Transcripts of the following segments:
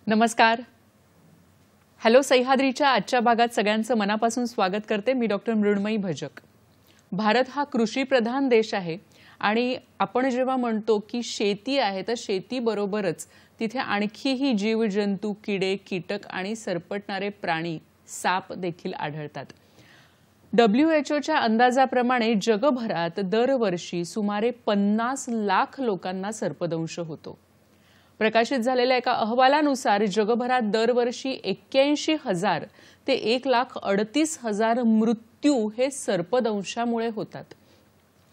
नमस्कार. हॅलो सह्याद्रीच्या आजच्या भागात सगळ्यांचं मनापासून स्वागत करते. मी डॉक्टर मृण्मयी भजक. भारत हा कृषीप्रधान देश आहे आणि आपण जेव्हा म्हणतो की शेती आहे तर शेतीबरोबरच तिथे आणखीही जीवजंतू, किडे, कीटक आणि सरपटणारे प्राणी, साप देखील आढळतात. WHOच्या अंदाजाप्रमाणे जगभरात दरवर्षी सुमारे 50 लाख लोकांना सर्पदंश होतो. प्रकाशित झालेल्या एका अहवालानुसार जगभरात दरवर्षी 81,000 ते 1,38,000 मृत्यू हे सर्पदंशामुळे होतात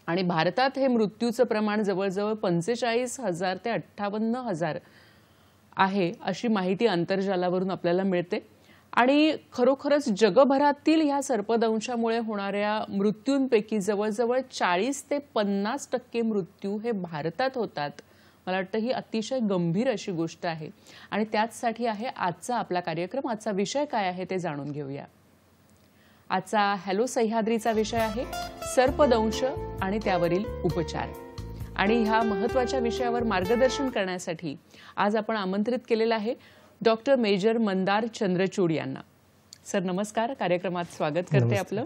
आणि भारतात हे मृत्यूचं प्रमाण जवळजवळ 45,000 ते 58,000 आहे अशी माहिती आंतरजालावरून आपल्याला मिळते. आणि खरोखरच जगभरातील ह्या सर्पदंशामुळे होणाऱ्या मृत्यूंपैकी जवळजवळ 40 ते 50% मृत्यू हे भारतात होतात. मला वाटतं ही अतिशय गंभीर अशी गोष्ट आहे आणि त्याचसाठी आहे आजचा आपला कार्यक्रम. आजचा विषय काय आहे ते जाणून घेऊया. आजचा हॅलो सह्याद्रीचा विषय आहे सर्पदंश आणि त्यावरील उपचार. आणि ह्या महत्त्वाच्या विषयावर मार्गदर्शन करण्यासाठी आज आपण आमंत्रित केलेलं आहे डॉक्टर मेजर मंदार चंद्रचूड यांना. सर नमस्कार, कार्यक्रमात स्वागत करते आपलं.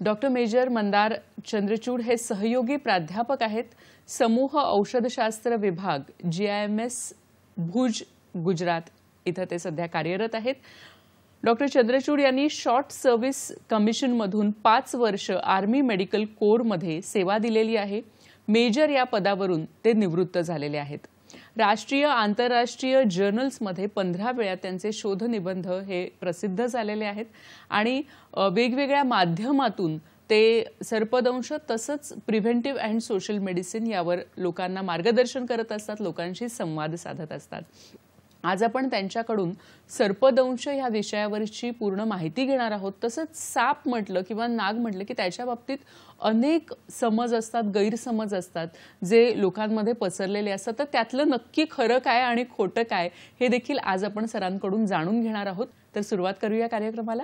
डॉक्टर मेजर मंदार चंद्रचूड हे सहयोगी प्राध्यापक आहेत, समूह औषधशास्त्र विभाग GIMS भुज गुजरात इथं ते सध्या कार्यरत आहेत. डॉक्टर चंद्रचूड यांनी शॉर्ट सर्व्हिस कमिशनमधून 5 वर्ष आर्मी मेडिकल कोरमध्ये सेवा दिलेली आहे. मेजर या पदावरून ते निवृत्त झालेले आहेत. राष्ट्रीय आंतरराष्ट्रीय जर्नल्समध्ये 15 वेळा त्यांचे शोधनिबंध हे प्रसिद्ध झालेले आहेत आणि वेगवेगळ्या माध्यमातून ते सर्पदंश तसंच प्रिव्हेंटिव्ह अँड सोशल मेडिसिन यावर लोकांना मार्गदर्शन करत असतात, लोकांशी संवाद साधत असतात. आज आपण त्यांच्याकडून सर्पदंश या विषयावरची पूर्ण माहिती घेणार आहोत. तसंच साप म्हटलं किंवा नाग म्हटलं की त्याच्या बाबतीत अनेक समज असतात, गैरसमज असतात जे लोकांमध्ये पसरलेले असतात. तर त्यातलं नक्की खरं काय आणि खोटं काय हे देखील आज आपण सरांकडून जाणून घेणार आहोत. तर सुरुवात करूया कार्यक्रमाला.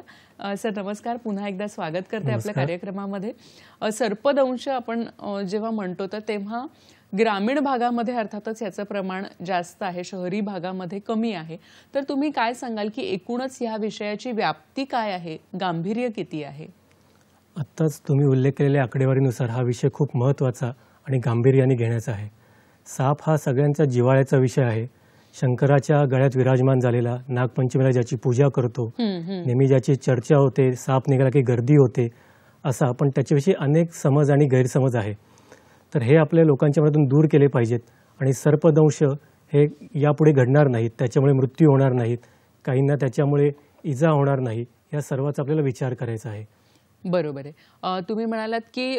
सर नमस्कार, पुन्हा एकदा स्वागत करते आपल्या कार्यक्रमामध्ये. सर्पदंश आपण जेव्हा म्हणतो तर तेव्हा ग्रामीण भागामध्ये अर्थातच याचं प्रमाण जास्त आहे, शहरी भागामध्ये कमी आहे. तर तुम्ही काय सांगाल की एकूणच ह्या विषयाची व्याप्ती काय आहे, गांभीर्य किती आहे? आत्ताच तुम्ही उल्लेख केलेल्या आकडेवारीनुसार हा विषय खूप महत्त्वाचा आणि गांभीर्याने घेण्याचा आहे. साप हा सगळ्यांचा जिव्हाळ्याचा विषय आहे. शंकराच्या गळ्यात विराजमान झालेला, नागपंचमीला ज्याची पूजा करतो, नेहमी ज्याची चर्चा होते, साप निघाला की गर्दी होते, असा पण त्याच्याविषयी अनेक समज आणि गैरसमज आहे. तर हे आपल्या लोकांच्या मनातून दूर केले पाहिजेत. आणि सर्पदंश हे यापुढे घडणार नाहीत, त्याच्यामुळे मृत्यू होणार नाहीत, काहींना त्याच्यामुळे इजा होणार नाही, या सर्वाचा आपल्याला विचार करायचा आहे. बरोबर आहे. तुम्ही म्हणालात की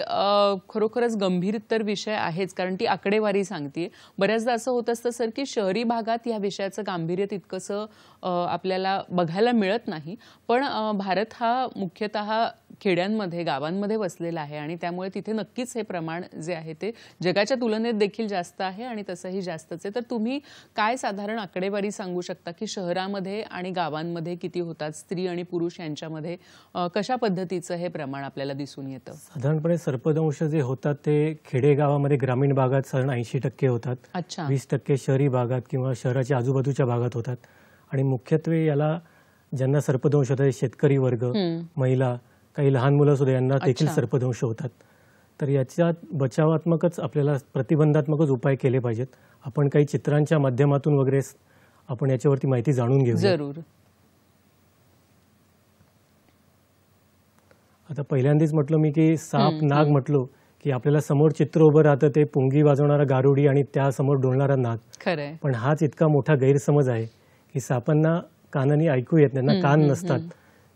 खरोखरच गंभीर तर विषय आहेच, कारण ती आकडेवारी सांगते. बऱ्याचदा असं होत असतं सर की शहरी भागात या विषयाचं गांभीर्य तितकंसं आपल्याला बघायला मिळत नाही. पण भारत हा मुख्यतः खेड्यांमध्ये, गावांमध्ये वसलेला आहे आणि त्यामुळे तिथे नक्कीच हे प्रमाण जे आहे ते जगाच्या तुलनेत देखील जास्त आहे आणि तसंही जास्तच आहे. तर तुम्ही काय साधारण आकडेवारी सांगू शकता की शहरामध्ये आणि गावांमध्ये किती होतात, स्त्री आणि पुरुष यांच्यामध्ये कशा पद्धतीचं हे प्रमाण आपल्याला दिसून येतं? साधारणपणे सर्पदंश जे होतात ते खेडेगावामध्ये, ग्रामीण भागात साधारण 80% होतात. 20% शहरी भागात किंवा शहराच्या आजूबाजूच्या भागात होतात. आणि मुख्यत्वे याला ज्यांना सर्पदंश होतात शेतकरी वर्ग, महिला, काही लहान मुलं सुद्धा यांना देखील सर्पदंश होतात. तर याच्यात बचावात्मकच आपल्याला प्रतिबंधात्मकच उपाय केले पाहिजेत. आपण काही चित्रांच्या माध्यमातून वगैरे आपण याच्यावरती माहिती जाणून घेऊ. जरूर. आता पहिल्यांदाच म्हटलं मी की साप नाग म्हटलो की आपल्याला समोर चित्र उभं राहतं ते पुंगी वाजवणारा गारुडी आणि त्यासमोर डोलणारा नाग. खरंय. पण हाच इतका मोठा गैरसमज आहे की सापांना कानाने ऐकू येत नाही, ना कान नसतात.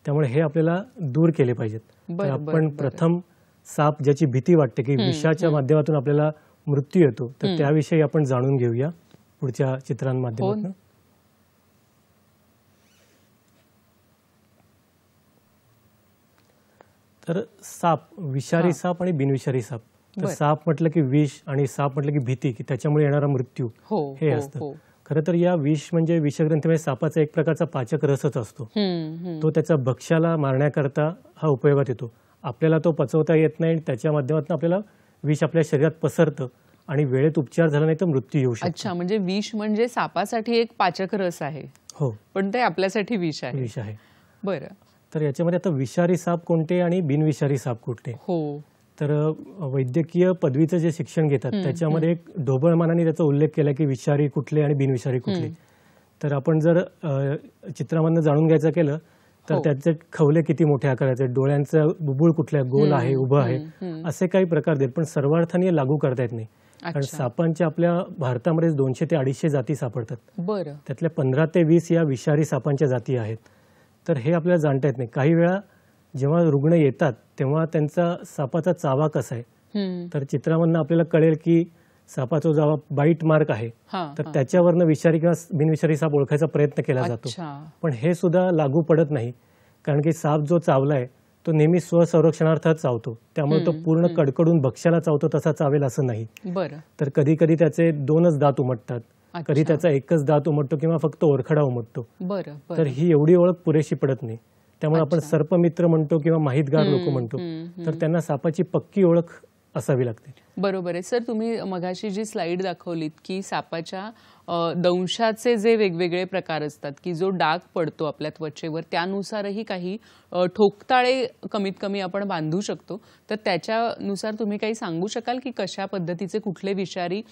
त्यामुळे हे आपल्याला दूर केले पाहिजेत. तर आपण प्रथम साप ज्याची भीती वाटते की विषाच्या माध्यमातून आपल्याला मृत्यू येतो, तर त्याविषयी आपण जाणून घेऊया पुढच्या चित्रांमाध्यमातून. तर साप, विषारी साप आणि बिनविषारी साप. तर साप म्हटलं की विष आणि साप म्हटलं की भीती, की त्याच्यामुळे येणारा मृत्यू हे असतं. खरं तर या विष म्हणजे विषग्रंथीमध्ये सापाचा एक प्रकारचा पाचक रसच असतो. तो त्याचा भक्ष्याला मारण्याकरता हा उपयोगात येतो. आपल्याला तो पचवता येत नाही, त्याच्या माध्यमातून आपल्याला विष आपल्या शरीरात पसरतं आणि वेळेत उपचार झाला नाही तर मृत्यू येऊ शकतो. अच्छा, म्हणजे विष म्हणजे सापासाठी एक पाचक रस आहे. हो, पण ते आपल्यासाठी विष आहे. विष आहे. बरं. तर याच्यामध्ये आता विषारी साप कोणते आणि बिनविषारी साप कोणते. हो. तर वैद्यकीय पदवीचं जे शिक्षण घेतात त्याच्यामध्ये एक ढोबळमानाने त्याचा उल्लेख केला की विषारी कुठले आणि बिनविषारी कुठले. तर आपण जर चित्रामधनं जाणून घ्यायचं केलं तर त्याचे खवले किती मोठ्या आकाराचे, डोळ्यांचं बुबुळ कुठल्या, गोल आहे, उभं आहे, असे काही प्रकार देत, पण सर्वार्थाने लागू करता येत नाही. कारण सापांच्या आपल्या भारतामध्ये 200 ते 250 जाती सापडतात. बरं. त्यातल्या 15 ते 20 या विषारी सापांच्या जाती आहेत. तर हे आपल्याला जाणता येत नाही. काही वेळा जेव्हा रुग्ण येतात तेव्हा त्यांचा सापाचा चावा कसा आहे, तर चित्रामधनं आपल्याला कळेल की सापाचा जेव्हा बाईट मार्क आहे तर त्याच्यावरनं विषारी किंवा बिनविषारी साप ओळखायचा प्रयत्न केला जातो. पण हे सुद्धा लागू पडत नाही, कारण की साप जो चावलाय तो नेहमी स्वसंरक्षणार्थात चावतो. त्यामुळे तो पूर्ण कडकडून भक्ष्याला चावतो तसा चावेल असं नाही. बरं. तर कधी कधी त्याचे 2च दात उमटतात, कधी त्याचा 1च दात उमटतो किंवा फक्त ओरखडा उमटतो. बरं. तर ही एवढी ओळख पुरेशी पडत नाही. त्यामुळे आपण सर्पमित्र म्हणतो किंवा माहितगार लोक म्हणतो, तर त्यांना सापाची पक्की ओळख असावी लागते. बरोबर आहे सर. तुम्ही मगाशी जी स्लाइड दाखवलीत की सापाच्या दंशाचे जे वेगवेगळे प्रकार असतात, की जो डाग पडतो आपल्या त्वचेवर त्यानुसारही काही ठोकताळे कमीत कमी आपण बांधू शकतो. तर त्याच्यानुसार तुम्ही काही सांगू शकाल की कशा पद्धतीचे कुठले विषारी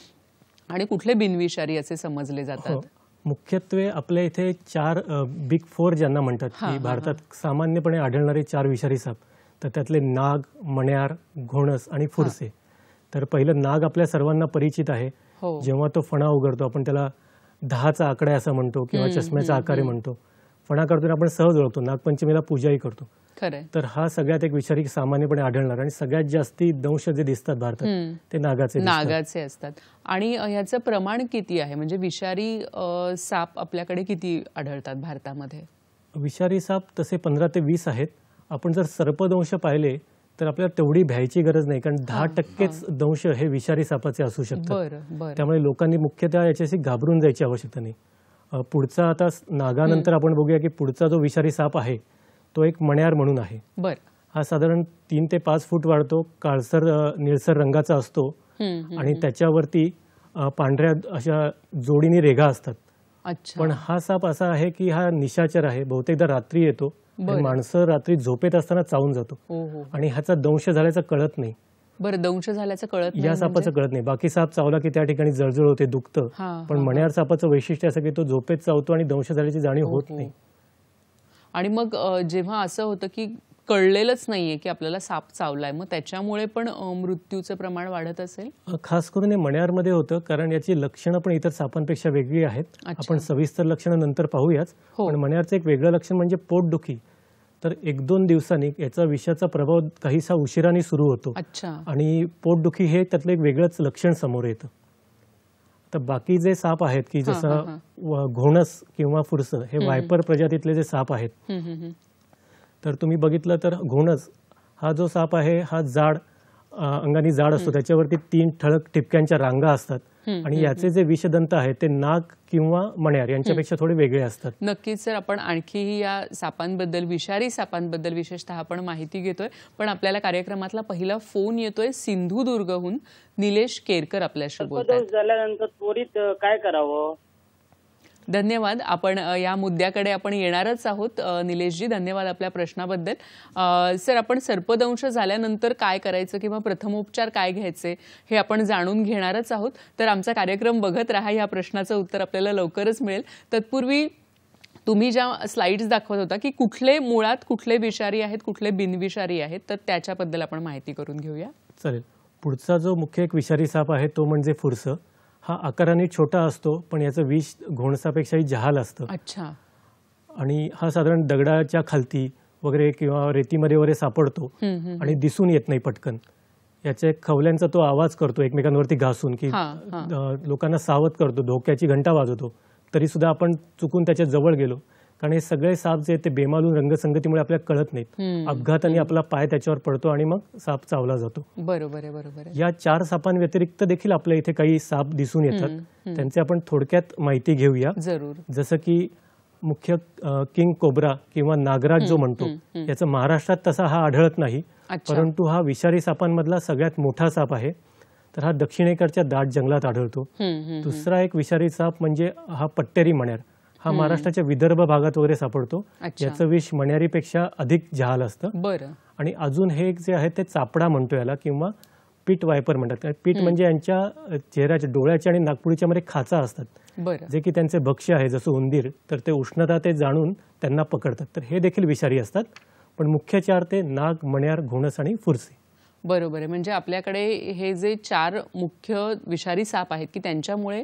आणि कुठले बिनविषारी असे समजले जातात? मुख्यत्वे आपल्या इथे 4 बिग 4 ज्यांना म्हणतात, की भारतात सामान्यपणे आढळणारे 4 विषारी साप. तर त्यातले नाग, मण्यार, घोणस आणि फुरसे. तर पहिलं नाग आपल्या सर्वांना परिचित आहे. जेव्हा तो फणा उघडतो आपण त्याला 10चा आकडा असं म्हणतो किंवा चष्म्याचा आकार म्हणतो. फणा करतो आपण सहज ओळखतो, नागपंचमीला पूजाही करतो. तर हा सगळ्यात एक विषारी सामान्यपणे आढळणार आणि सगळ्यात जास्ती दंश जे दिसतात भारतात ते नागाचे असतात. आणि ह्याचं प्रमाण किती आहे, म्हणजे विषारी साप आपल्याकडे किती आढळतात भारतामध्ये? विषारी साप तसे 15 ते 20 आहेत. आपण जर सर्पदंश पाहिले तर आपल्याला तेवढी भ्यायची गरज नाही, कारण 10% दंश हे विषारी सापाचे असू शकतात. त्यामुळे लोकांनी मुख्यतः याच्याशी घाबरून जायची आवश्यकता नाही. पुढचा आता नागानंतर आपण बघूया की पुढचा जो विषारी साप आहे तो एक मण्यार म्हणून आहे. हा साधारण 3 ते 5 फूट वाढतो, काळसर निळसर रंगाचा असतो आणि त्याच्यावरती पांढऱ्या अशा जोडीने रेघा असतात. पण हा साप असा आहे की हा निशाचर आहे, बहुतेकदा रात्री येतो, माणसं रात्री झोपेत असताना चावून जातो आणि ह्याचा दंश झाल्याचं कळत नाही. बरं, दंश झाल्याचं कळत नाही या सापाचं कळत नाही. बाकी साप चावला की त्या ठिकाणी जळजळ होते, दुखतं. पण मण्यार सापाचं वैशिष्ट्य असं की तो झोपेत चावतो आणि दंश झाल्याची जाणीव होत नाही. आणि मग जेव्हा असं होतं की कळलेलंच नाहीये की आपल्याला साप चावलाय, मग त्याच्यामुळे पण मृत्यूचं प्रमाण वाढत असेल? खास करून हे मण्यारमध्ये होतं, कारण याची लक्षणं पण इतर सापांपेक्षा वेगळी आहेत. आपण सविस्तर लक्षणं नंतर पाहूयाच. पण मण्यारचं एक वेगळं लक्षण म्हणजे पोटदुखी. तर 1-2 दिवसांनी याचा विषाचा प्रभाव काहीसा उशिराने सुरू होतो आणि पोटदुखी हे त्यातलं एक वेगळंच लक्षण समोर येतं. तर बाकी जे साप आहेत की जसं घोणस किंवा फुरस हे वायपर प्रजातीतले जे साप आहेत, तर तुम्ही बघितलं तर घोणस हा जो साप आहे हा जाड अंगाने जाड असतो, त्याच्यावरती 3 ठळक ठिपक्यांच्या रांगा असतात आणि याचे जे विषदंत आहेत ते नाग किंवा मण्यार यांच्यापेक्षा थोडे वेगळे असतात. नक्कीच सर, आपण आणखीही या सापांबद्दल, विषारी सापांबद्दल विशेषतः आपण माहिती घेतोय. पण आपल्याला कार्यक्रमातला पहिला फोन येतोय सिंधुदुर्गहून. निलेश केरकर आपल्याशी बोलतात. झाल्यानंतर त्वरित काय करावं? धन्यवाद. आपण या मुद्द्याकडे आपण येणारच आहोत. निलेशजी, धन्यवाद आपल्या प्रश्नाबद्दल. सर, आपण सर्पदंश झाल्यानंतर काय करायचं किंवा प्रथमोपचार काय घ्यायचे हे आपण जाणून घेणारच आहोत. तर आमचा कार्यक्रम बघत राहा. या प्रश्नाचं उत्तर आपल्याला लवकरच मिळेल. तत्पूर्वी तुम्ही ज्या स्लाइड्स दाखवत होता की कुठले मुळात कुठले विषारी आहेत, कुठले बिनविषारी आहेत, तर त्याच्याबद्दल आपण माहिती करून घेऊया. चालेल. पुढचा जो मुख्य एक विषारी साप आहे तो म्हणजे फुरसं. हा आकाराने छोटा असतो, पण याचं विष घोणसापेक्षाही जहाल असतं. अच्छा. आणि हा साधारण दगडाच्या खालती वगैरे किंवा रेतीमध्ये वगैरे सापडतो आणि दिसून येत नाही पटकन. याच्या खवल्यांचा तो आवाज करतो एकमेकांवरती घासून की लोकांना सावध करतो, धोक्याची घंटा वाजवतो. तरी सुद्धा आपण चुकून त्याच्या जवळ गेलो, कारण हे सगळे साप जे ते बेमालून रंगसंगतीमुळे आपल्याला कळत नाहीत. अपघाताने आपला पाय त्याच्यावर पडतो आणि मग साप चावला जातो. बरोबर आहे, बरोबर आहे. या 4 सापांव्यतिरिक्त देखील आपल्या इथे काही साप दिसून येतात. त्यांचे आपण थोडक्यात माहिती घेऊया. जरूर. जसं की मुख्य किंग कोब्रा किंवा नागराज जो म्हणतो, याचं महाराष्ट्रात तसा हा आढळत नाही, परंतु हा विषारी सापांमधला सगळ्यात मोठा साप आहे. तर हा दक्षिणेकडच्या दाट जंगलात आढळतो. दुसरा एक विषारी साप म्हणजे हा पट्टेरी मण्यार. हा महाराष्ट्राच्या विदर्भ भागात वगैरे सापडतो. याचं विष मण्यारीपेक्षा अधिक जहाल असतं. बरं. आणि अजून हे जे आहे ते चापडा म्हणतो याला, किंवा पीट वायपर म्हणतात. पीट म्हणजे यांच्या चेहऱ्याच्या, डोळ्याच्या आणि नागपुडीच्या मध्ये खाचा असतात, जे की त्यांचे भक्ष्य आहे, जसं उंदीर. तर ते उष्णता ते जाणून त्यांना पकडतात. तर हे देखील विषारी असतात. पण मुख्य 4 ते नाग, मण्यार, घोणस आणि फुरसे. बरोबर आहे. म्हणजे आपल्याकडे हे जे 4 मुख्य विषारी साप आहेत की त्यांच्यामुळे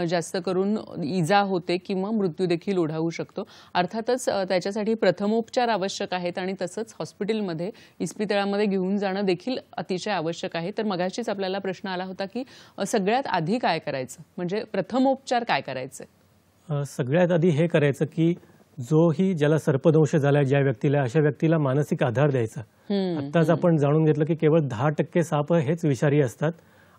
जास्त करून इजा होते किंवा मृत्यू देखील ओढावू शकतो. अर्थातच त्याच्यासाठी प्रथमोपचार आवश्यक आहेत आणि तसंच हॉस्पिटलमध्ये, इस्पितळामध्ये घेऊन जाणं देखील अतिशय आवश्यक आहे. तर मगाशीच आपल्याला प्रश्न आला होता की सगळ्यात आधी काय करायचं, म्हणजे प्रथमोपचार काय करायचे? सगळ्यात आधी हे करायचं की जोही ज्याला सर्पदंश झाला, ज्या व्यक्तीला, अशा व्यक्तीला मानसिक आधार द्यायचा. आत्ताच आपण जाणून घेतलं की केवळ 10% साप हेच विषारी असतात.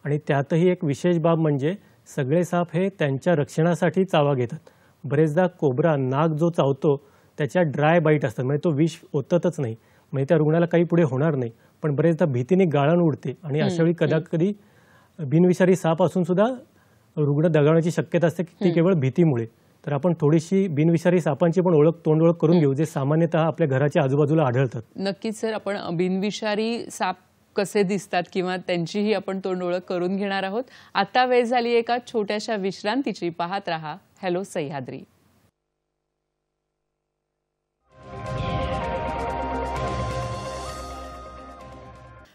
आणि त्यातही एक विशेष बाब म्हणजे सगळे साप हे त्यांच्या रक्षणासाठी चावा घेतात. बरेचदा कोब्रा, नाग जो चावतो त्याच्या ड्राय बाईट असतात, म्हणजे तो विष ओततच नाही, म्हणजे त्या रुग्णाला काही पुढे होणार नाही. पण बरेचदा भीतीने गाळण उडते आणि अशावेळी कदाकधी बिनविषारी साप असून सुद्धा रुग्ण दगावण्याची शक्यता असते, ती केवळ भीतीमुळे. तर आपण थोडीशी बिनविषारी सापांची पण तोंड ओळख करून घेऊ, जे सामान्यतः आपल्या घराच्या आजूबाजूला आढळतात. नक्कीच सर, आपण बिनविषारी साप कसे दिसतात किंवा त्यांचीही आपण तोंड ओळख करून घेणार आहोत. आता वेळ झाली एका छोट्याशा विश्रांतीची. पाहत रहा हॅलो सह्याद्री.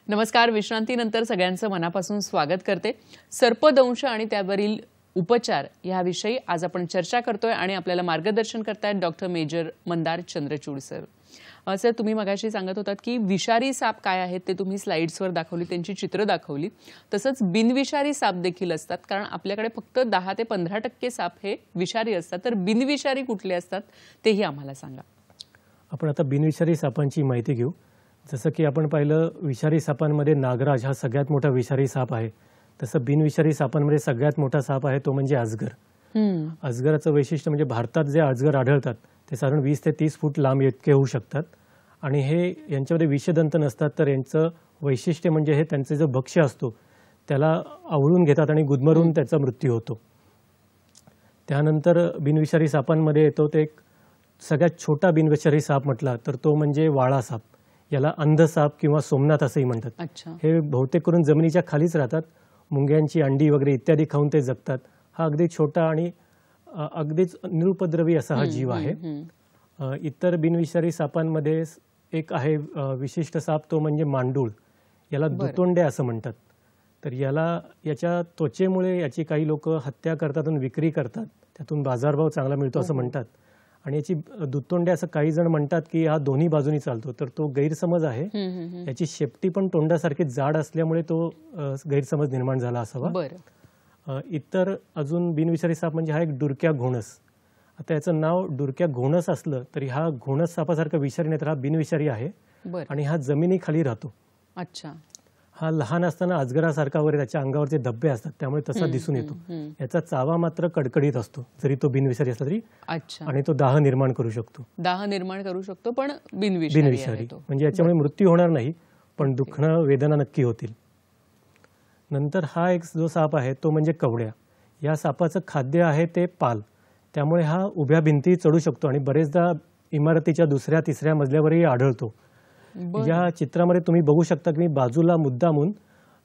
नमस्कार. विश्रांतीनंतर सगळ्यांचं मनापासून स्वागत करते. सर्पदंश आणि त्यावरील उपचार याविषयी आज आपण चर्चा करतोय आणि आपल्याला मार्गदर्शन करतायत doctor major Mandar Chandrachud sir. Sir, तुम्ही मगाशी सांगत होतात की विषारी साप काय आहेत ते तुम्ही स्लाइड्सवर दाखवली, त्यांची चित्र दाखवली. तसंच बिनविषारी साप देखील असतात, कारण आपल्याकडे फक्त 10 ते 15% साप हे विषारी असतात. तर बिनविषारी कुठले असतात तेही आम्हाला सांगा. आपण आता बिनविषारी सापांची माहिती घेऊ. जसं की आपण पाहिलं, विषारी सापांमध्ये नागराज हा सगळ्यात मोठा विषारी साप आहे. तसं बिनविषारी सापांमध्ये सगळ्यात मोठा साप आहे तो म्हणजे अजगर. अजगराचं वैशिष्ट्य म्हणजे भारतात जे अजगर आढळतात ते साधारण 20 ते 30 फूट लांब इतके होऊ शकतात. आणि हे यांच्यामध्ये विषदंत नसतात. तर यांचं वैशिष्ट्य म्हणजे हे त्यांचे जो भक्ष्य असतो त्याला आवळून घेतात आणि गुदमरून त्याचा मृत्यू होतो. त्यानंतर बिनविषारी सापांमध्ये येतो ते एक सगळ्यात छोटा बिनविषारी साप म्हटला तर तो म्हणजे वाळा साप. याला अंध साप किंवा सोमनाथ असंही म्हणतात. हे बहुतेक करून जमिनीच्या खालीच राहतात. मुंग्यांची अंडी वगैरे इत्यादी खाऊन ते जगतात. हा अगदी छोटा आणि अगदीच निरुपद्रवी असा हा जीव आहे. इतर बिनविषारी सापांमध्ये एक आहे विशिष्ट साप, तो म्हणजे मांडूळ. याला दुतोंडे असं म्हणतात. तर याच्या त्वचेमुळे याची काही लोक हत्या करतात आणि विक्री करतात, त्यातून बाजारभाव चांगला मिळतो असं म्हणतात. आणि याची दुतोंडे असं काही जण म्हणतात की हा दोन्ही बाजूनी चालतो, तर तो गैरसमज आहे. याची शेपटी पण तोंडासारखी जाड असल्यामुळे तो गैरसमज निर्माण झाला असावा. इतर अजून बिनविषारी साप म्हणजे हा एक डुरक्या घोणस. आता याचं नाव डुरक्या घोणस असलं तरी हा घोणस सापासारखा विषारी नाही, तर हा बिनविषारी आहे आणि हा जमिनीखाली राहतो. अच्छा. हा लहान असताना अजगरासारखा वगैरे त्याच्या अंगावरचे धब्बे असतात, त्यामुळे तसा दिसून येतो. याचा चावा मात्र कडकडीत असतो, जरी तो बिनविषारी असला तरी. अच्छा. आणि तो दाह निर्माण करू शकतो. पण बिनविषारी म्हणजे याच्यामुळे मृत्यू होणार नाही, पण दुखणं, वेदना नक्की होतील. नंतर हा एक जो साप आहे तो म्हणजे कवड्या. या सापाचं खाद्य आहे ते पाल. त्यामुळे हा उभ्या भिंती चढू शकतो आणि बरेचदा इमारतीच्या दुसऱ्या तिसऱ्या मजल्यावरही आढळतो. या चित्रामध्ये तुम्ही बघू शकता की मी बाजूला मुद्दामून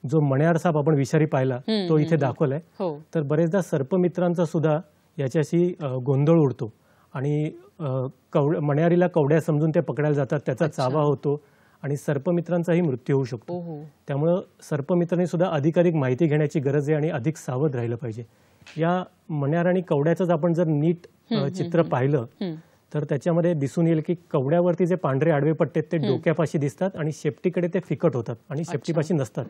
जो मण्यार साप आपण विषारी पाहिला तो इथे दाखवलाय. तर बरेचदा सर्पमित्रांचा सुद्धा याच्याशी गोंधळ उडतो आणि मण्यारीला कवड्या समजून ते पकडायला जातात, त्याचा चावा होतो आणि सर्पमित्रांचाही मृत्यू होऊ शकतो. त्यामुळं सर्पमित्रांनी सुद्धा अधिकाधिक माहिती घेण्याची गरज आहे आणि अधिक सावध राहिलं पाहिजे. या मण्यार आणि कवड्याचंच आपण जर नीट चित्र पाहिलं तर त्याच्यामध्ये दिसून येईल की कवड्यावरती जे पांढरे आडवे पट्टे ते डोक्यापाशी दिसतात आणि शेपटीकडे ते फिकट होतात आणि शेपटीपाशी नसतात.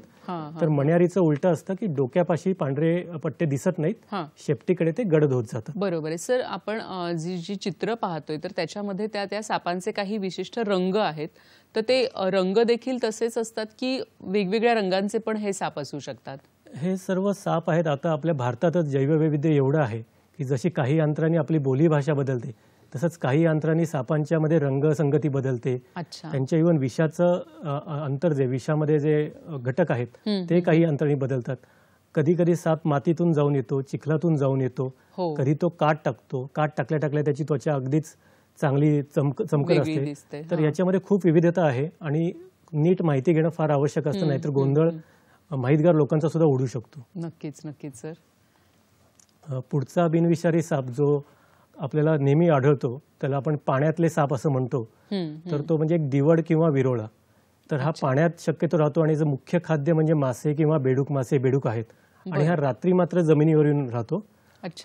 तर मण्यारीचं उलटं असतं की डोक्यापाशी पांढरे पट्टे दिसत नाहीत, शेपटीकडे ते गडद होत जातात. बरोबर आहे सर. आपण जी चित्र पाहतोय तर त्याच्यामध्ये त्या सापांचे काही विशिष्ट रंग आहेत, तर ते रंग देखील तसेच असतात की वेगवेगळ्या रंगांचे पण हे साप असू शकतात? हे सर्व साप आहेत. आता आपल्या भारतातच जैववैविध्य एवढं आहे की जशी काही अंतराने आपली बोलीभाषा बदलते तसंच काही अंतराने सापांच्या मध्ये रंगसंगती बदलते. त्यांच्या इव्हन विषाचं अंतर जे विषामध्ये जे घटक आहेत ते काही अंतराने बदलतात. कधी कधी साप मातीतून जाऊन येतो, चिखलातून जाऊन येतो, कधी तो काट टाकतो, काट टाकल्या टाकल्या त्याची त्वचा अगदीच चांगली चमकत असते. तर याच्यामध्ये खूप विविधता आहे आणि नीट माहिती घेणं फार आवश्यक असतं, नाहीतर गोंधळ माहितगार लोकांचा सुद्धा उडू शकतो. नक्कीच नक्कीच सर. पुढचा बिनविषारी साप जो आपल्याला नेहमी आढळतो त्याला आपण पाण्यातले साप असं म्हणतो. तर तो म्हणजे एक दिवड किंवा विरोळा. तर हा पाण्यात शक्यतो राहतो आणि मुख्य खाद्य म्हणजे मासे किंवा बेडूक मासे बेडूक आहेत आणि हा रात्री मात्र जमिनीवर येऊन राहतो.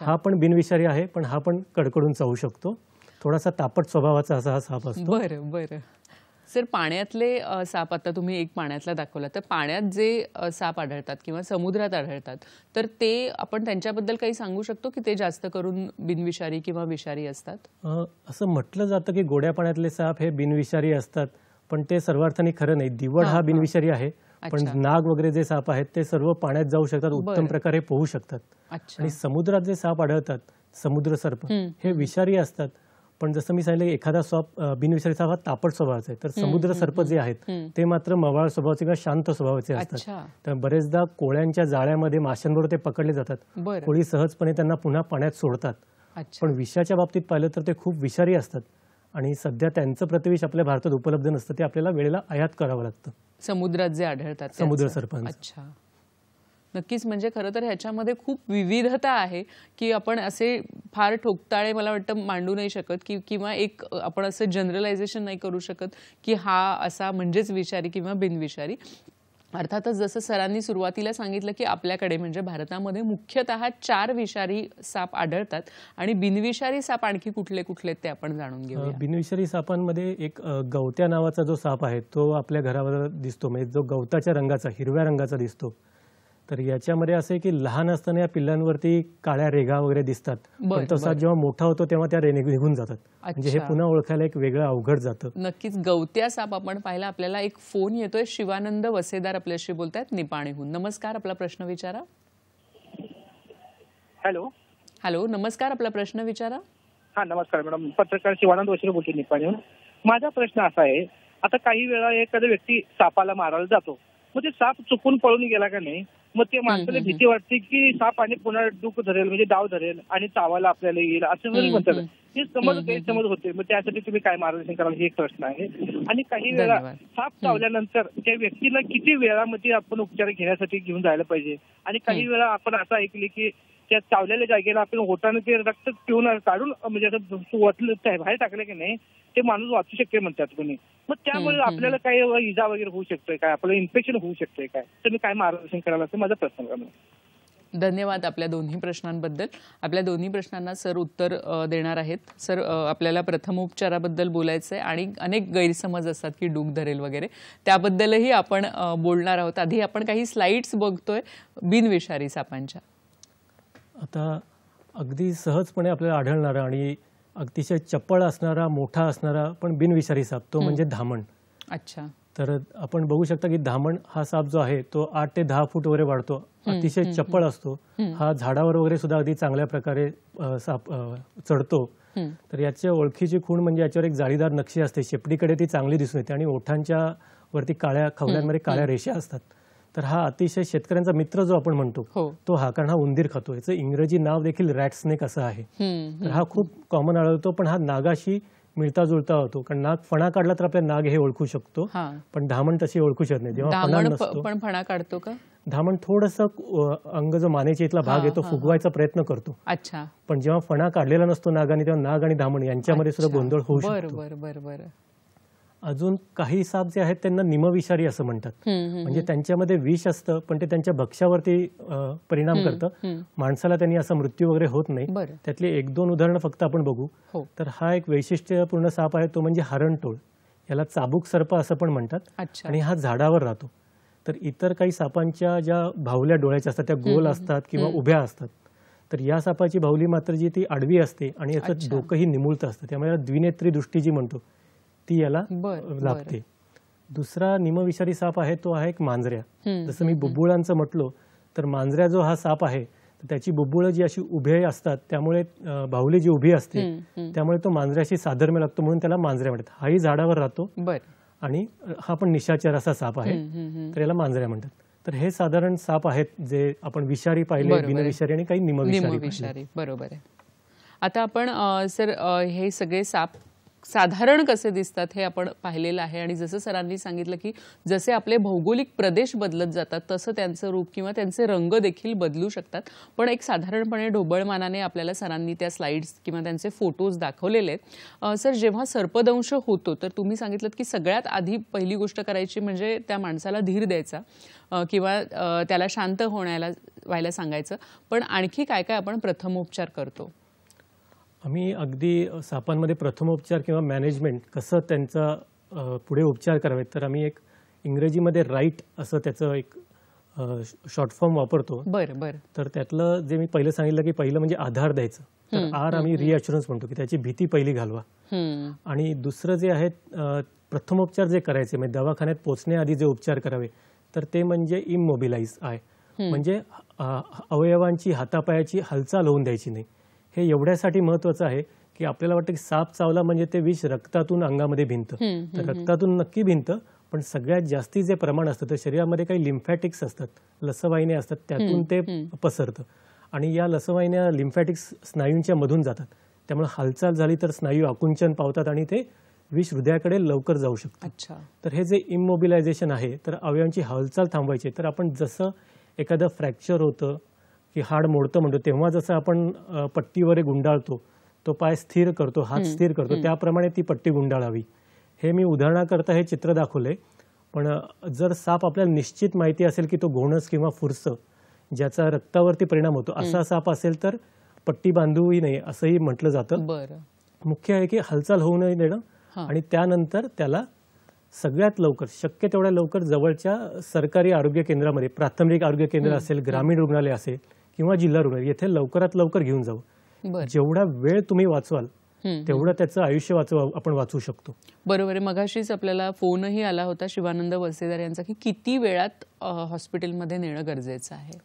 हा पण बिनविषारी आहे, पण हा पण कडकडून चावू शकतो. थोडासा तापट स्वभावाचा असा हा साप असतो. बरं बरं सर. पाण्यातले साप, आता तुम्ही एक पाण्यातला दाखवला, तर पाण्यात जे साप आढळतात किंवा समुद्रात आढळतात तर ते आपण त्यांच्याबद्दल काही सांगू शकतो की ते जास्त करून बिनविषारी किंवा विषारी असतात? असं म्हटलं जातं की गोड्या पाण्यातले साप हे बिनविषारी असतात, पण ते सर्वार्थाने खरं नाही. दिवड हा बिनविषारी आहे, पण नाग वगैरे जे साप आहेत ते सर्व पाण्यात जाऊ शकतात, उत्तम प्रकारे पोहू शकतात. आणि समुद्रात जे साप आढळतात, समुद्र सर्प, हे विषारी असतात. पण जसं मी सांगितलं एखादा साप बिनविषारी साप हा तापट स्वभावाचा आहे, तर समुद्र सर्प जे आहेत ते मात्र मवाळ स्वभावाचे किंवा शांत स्वभावाचे असतात. तर बरेचदा कोळ्यांच्या जाळ्यामध्ये माशांबरोबर ते पकडले जातात. कोळी सहजपणे त्यांना पुन्हा पाण्यात सोडतात. पण विषाच्या बाबतीत पाहिलं तर ते खूप विषारी असतात आणि सध्या त्यांचं प्रतिविष आपल्या भारतात उपलब्ध नसतं, ते आपल्याला वेळेला आयात करावं लागतं. समुद्रात जे आढळतात समुद्र सर्पांचं. अच्छा, नक्कीच. म्हणजे खरं तर ह्याच्यामध्ये खूप विविधता आहे की आपण असे फार ठोकताळे मला वाटतं मांडू नाही शकत किंवा एक आपण असं जनरलायझेशन नाही करू शकत की हा असा म्हणजेच विषारी किंवा बिनविषारी. अर्थातच जसं सरांनी सुरुवातीला सांगितलं की आपल्याकडे म्हणजे भारतामध्ये मुख्यतः 4 विषारी साप आढळतात आणि बिनविषारी साप आणखी कुठले कुठले ते आपण जाणून घेऊया. बिनविषारी सापांमध्ये एक गवत्या नावाचा जो साप आहे तो आपल्या घरावर दिसतो, म्हणजे जो गवताच्या रंगाचा, हिरव्या रंगाचा दिसतो. तर याच्यामध्ये असं आहे की लहान असताना या पिल्लांवरती काळ्या रेघा वगैरे दिसतात, पण तसा जेव्हा मोठा होतो तेव्हा त्या निघून जातात. म्हणजे हे पुन्हा ओळखायला एक वेगळं अवघड जातं. नक्कीच. गवत्या साप आपण पाहिला. आपल्याला एक फोन येतोय. शिवानंद वसेदार आपल्याशी बोलतायत निपाणीहून. नमस्कार, आपला प्रश्न विचारा. हॅलो. हॅलो, नमस्कार, आपला प्रश्न विचारा. हा नमस्कार मॅडम, पत्रकार शिवानंद वसेदार बोलतो निपाणीहून. माझा प्रश्न असा आहे, आता काही वेळा एखादा व्यक्ती सापाला मारायला जातो, मग ते साप चुकून पळून गेला का नाही, मग ते माणसाला भीती वाटते की साप आणि पुन्हा डूक धरेल, म्हणजे डाव धरेल आणि चावायला आपल्याला येईल असं जरी म्हणतात. हे गैरसमज होते. मग त्यासाठी तुम्ही काय मार्गदर्शन कराल हे एक प्रश्न आहे. आणि काही वेळा साप चावल्यानंतर त्या व्यक्तीला किती वेळामध्ये आपण उपचार घेण्यासाठी घेऊन जायला पाहिजे. आणि काही वेळा आपण असं ऐकले की त्या चावलेल्या जागेला आपण होताना ते रक्त पिऊन काढून म्हणजे असं बाहेर टाकलं की नाही ते माणूस वाचू शकते म्हणतात कोणी. मग त्यामुळे आपल्याला काही इजा वगैरे होऊ शकतोय काय, आपल्याला इन्फेक्शन होऊ शकतंय काय, तुम्ही काय मार्गदर्शन करायला असं माझा प्रश्न आहे. धन्यवाद आपल्या दोन्ही प्रश्नांबद्दल. आपल्या दोन्ही प्रश्नांना सर उत्तर देणार आहेत. सर, आपल्याला प्रथमोपचाराबद्दल बोलायचं आहे आणि अनेक गैरसमज असतात की डूक धरेल वगैरे, त्याबद्दलही आपण बोलणार आहोत. आधी आपण काही स्लाइड्स बघतोय बिनविषारी सापांच्या. आता अगदी सहजपणे आपल्याला आढळणारा आणि अतिशय चपळ असणारा, मोठा असणारा पण बिनविषारी साप तो म्हणजे धामण. अच्छा. तर आपण बघू शकता की धामण हा साप जो आहे तो 8 ते 10 फूट वगैरे वाढतो, अतिशय चपळ असतो. हा झाडावर वगैरे सुद्धा अगदी चांगल्या प्रकारे साप चढतो. तर याच्या ओळखीची खूण म्हणजे याच्यावर एक जाळीदार नक्षी असते, शेपटीकडे ती चांगली दिसून येते आणि ओठांच्या वरती काळ्या खवल्यांमध्ये काळ्या रेषा असतात. तर हा अतिशय शेतकऱ्यांचा मित्र जो आपण म्हणतो हो. तो हा, कारण हा उंदीर खातो. याचं इंग्रजी नाव देखील रॅट स्नेक असं आहे. तर हा खूप कॉमन आढळतो, पण हा नागाशी मिळता जुळता होतो. कारण नाग फणा काढला तर आपल्या नाग हे ओळखू शकतो, हा. पण धामण तशी ओळखू शकत नाही. जेव्हा फणा धामण नसतो, पण फणा काढतो का? धामण थोडंसं अंग जो मानेच्या इथला भाग आहे तो फुगवायचा प्रयत्न करतो, अच्छा. पण जेव्हा फणा काढलेला नसतो नागाने, तेव्हा नाग आणि धामण यांच्यामध्ये सुद्धा गोंधळ होऊ शकतो. बरं बरं बरं. अजून काही साप जे आहेत त्यांना निमविषारी असं म्हणतात. म्हणजे त्यांच्यामध्ये विष असतं, पण ते त्यांच्या भक्ष्यावरती परिणाम करतं. माणसाला त्यांनी असा मृत्यू वगैरे होत नाही. बरं. त्यातली 1-2 उदाहरणं फक्त आपण बघू. तर हा एक वैशिष्ट्यपूर्ण साप आहे, तो म्हणजे हरणटोळ. याला चाबूक सर्प असं पण म्हणतात. अच्छा. आणि हा झाडावर राहतो. तर इतर काही सापांच्या ज्या भावल्या डोळ्याच्या असतात त्या गोल असतात किंवा उभ्या असतात. तर या सापाची भावली मात्र जी ती आडवी असते आणि याचं डोकंही निमुळतं असतं, त्यामुळे याला द्विनेत्री दृष्टी जी म्हणतो ती याला लाभते. दुसरा निमविषारी साप आहे तो आहे एक मांजऱ्या. जसं मी बुबुळांचं म्हटलो, तर मांजऱ्या जो हा साप आहे तर त्याची बुबुळं जी अशी उभे असतात, त्यामुळे बाहुली जी उभी असते त्यामुळे तो मांजऱ्याशी साधर्म्य लागतो, म्हणून त्याला मांजऱ्या म्हणतात. हाही झाडावर राहतो आणि हा पण निशाचर असा साप आहे, तर याला मांजऱ्या म्हणतात. तर हे साधारण साप आहेत जे आपण विषारी पाहिले, बिनविषारी आणि काही निमविषारी. बरोबर आहे. आता आपण सर हे सगळे साप साधारण कसे दिसतात हे आपण पाहिलेलं आहे, आणि जसं सरांनी सांगितलं की जसे आपले भौगोलिक प्रदेश बदलत जातात तसं त्यांचं रूप किंवा त्यांचे रंग देखील बदलू शकतात. पण एक साधारणपणे ढोबळमानाने आपल्याला सरांनी त्या स्लाइड्स किंवा त्यांचे फोटोज दाखवलेले आहेत. सर, जेव्हा सर्पदंश होतो तर तुम्ही सांगितलं की सगळ्यात आधी पहिली गोष्ट करायची म्हणजे त्या माणसाला धीर द्यायचा किंवा त्याला शांत व्हायला सांगायचं. पण आणखी काय काय आपण प्रथमोपचार करतो? आम्ही अगदी सापांमध्ये प्रथमोपचार किंवा मॅनेजमेंट कसं त्यांचा पुढे उपचार करावेत, तर आम्ही एक इंग्रजीमध्ये राईट असं त्याचं एक शॉर्ट फॉर्म वापरतो. बरं बरं. तर त्यातलं जे मी पहिलं सांगितलं की पहिलं म्हणजे आधार द्यायचं, तर आर आम्ही रिअश्युरन्स म्हणतो की त्याची भीती पहिली घालवा. आणि दुसरं जे आहे प्रथमोपचार जे करायचे म्हणजे दवाखान्यात पोहोचण्याआधी जे उपचार करावे, तर ते म्हणजे इममोबिलाइज आहे, म्हणजे अवयवांची हातापायाची हालचाल होऊन द्यायची नाही. हे एवढ्यासाठी महत्वाचं आहे की आपल्याला वाटतं की साप चावला म्हणजे ते विष रक्तातून अंगामध्ये भिनतं, तर रक्तातून नक्की भिनतं, पण सगळ्यात जास्ती जे प्रमाण असतं तर शरीरामध्ये काही लिम्फॅटिक्स असतात, लसवाहिन्या असतात, त्यातून ते पसरतं. आणि या लसवाहिन्या लिम्फॅटिक्स स्नायूंच्या मधून जातात, त्यामुळे हालचाल झाली तर स्नायू आकुंचन पावतात आणि ते विष हृदयाकडे लवकर जाऊ शकतं. तर हे जे इममोबिलायझेशन आहे, तर अवयवांची हालचाल थांबवायची, तर आपण जसं एखादं फ्रॅक्चर होतं की हाड मोडतं म्हणतो, तेव्हा जसं आपण पट्टीवर गुंडाळतो, तो पाय स्थिर करतो, हात स्थिर करतो, त्याप्रमाणे ती पट्टी गुंडाळावी. हे मी उदाहरणाकरता हे चित्र दाखवलंय. पण जर साप आपल्याला निश्चित माहिती असेल की तो घोणस किंवा फुरसं ज्याचा रक्तावरती परिणाम होतो असा साप असेल तर पट्टी बांधूही नाही असंही म्हटलं जातं. मुख्य आहे की हालचाल होऊ नये देणं, आणि त्यानंतर त्याला सगळ्यात लवकर शक्य तेवढ्या लवकर जवळच्या सरकारी आरोग्य केंद्रामध्ये, प्राथमिक आरोग्य केंद्र असेल, ग्रामीण रुग्णालय असेल किंवा जिल्हा रुग्णालय, येथे लवकरात लवकर घेऊन जाऊ. जेवढा वेळ तुम्ही वाचवाल तेवढं त्याचं आयुष्य आपण वाचवू शकतो. बरोबर आहे. मगाशीच आपल्याला फोनही आला होता शिवानंद वसेदार यांचा की किती वेळात हॉस्पिटलमध्ये नेणं गरजेचं आहे?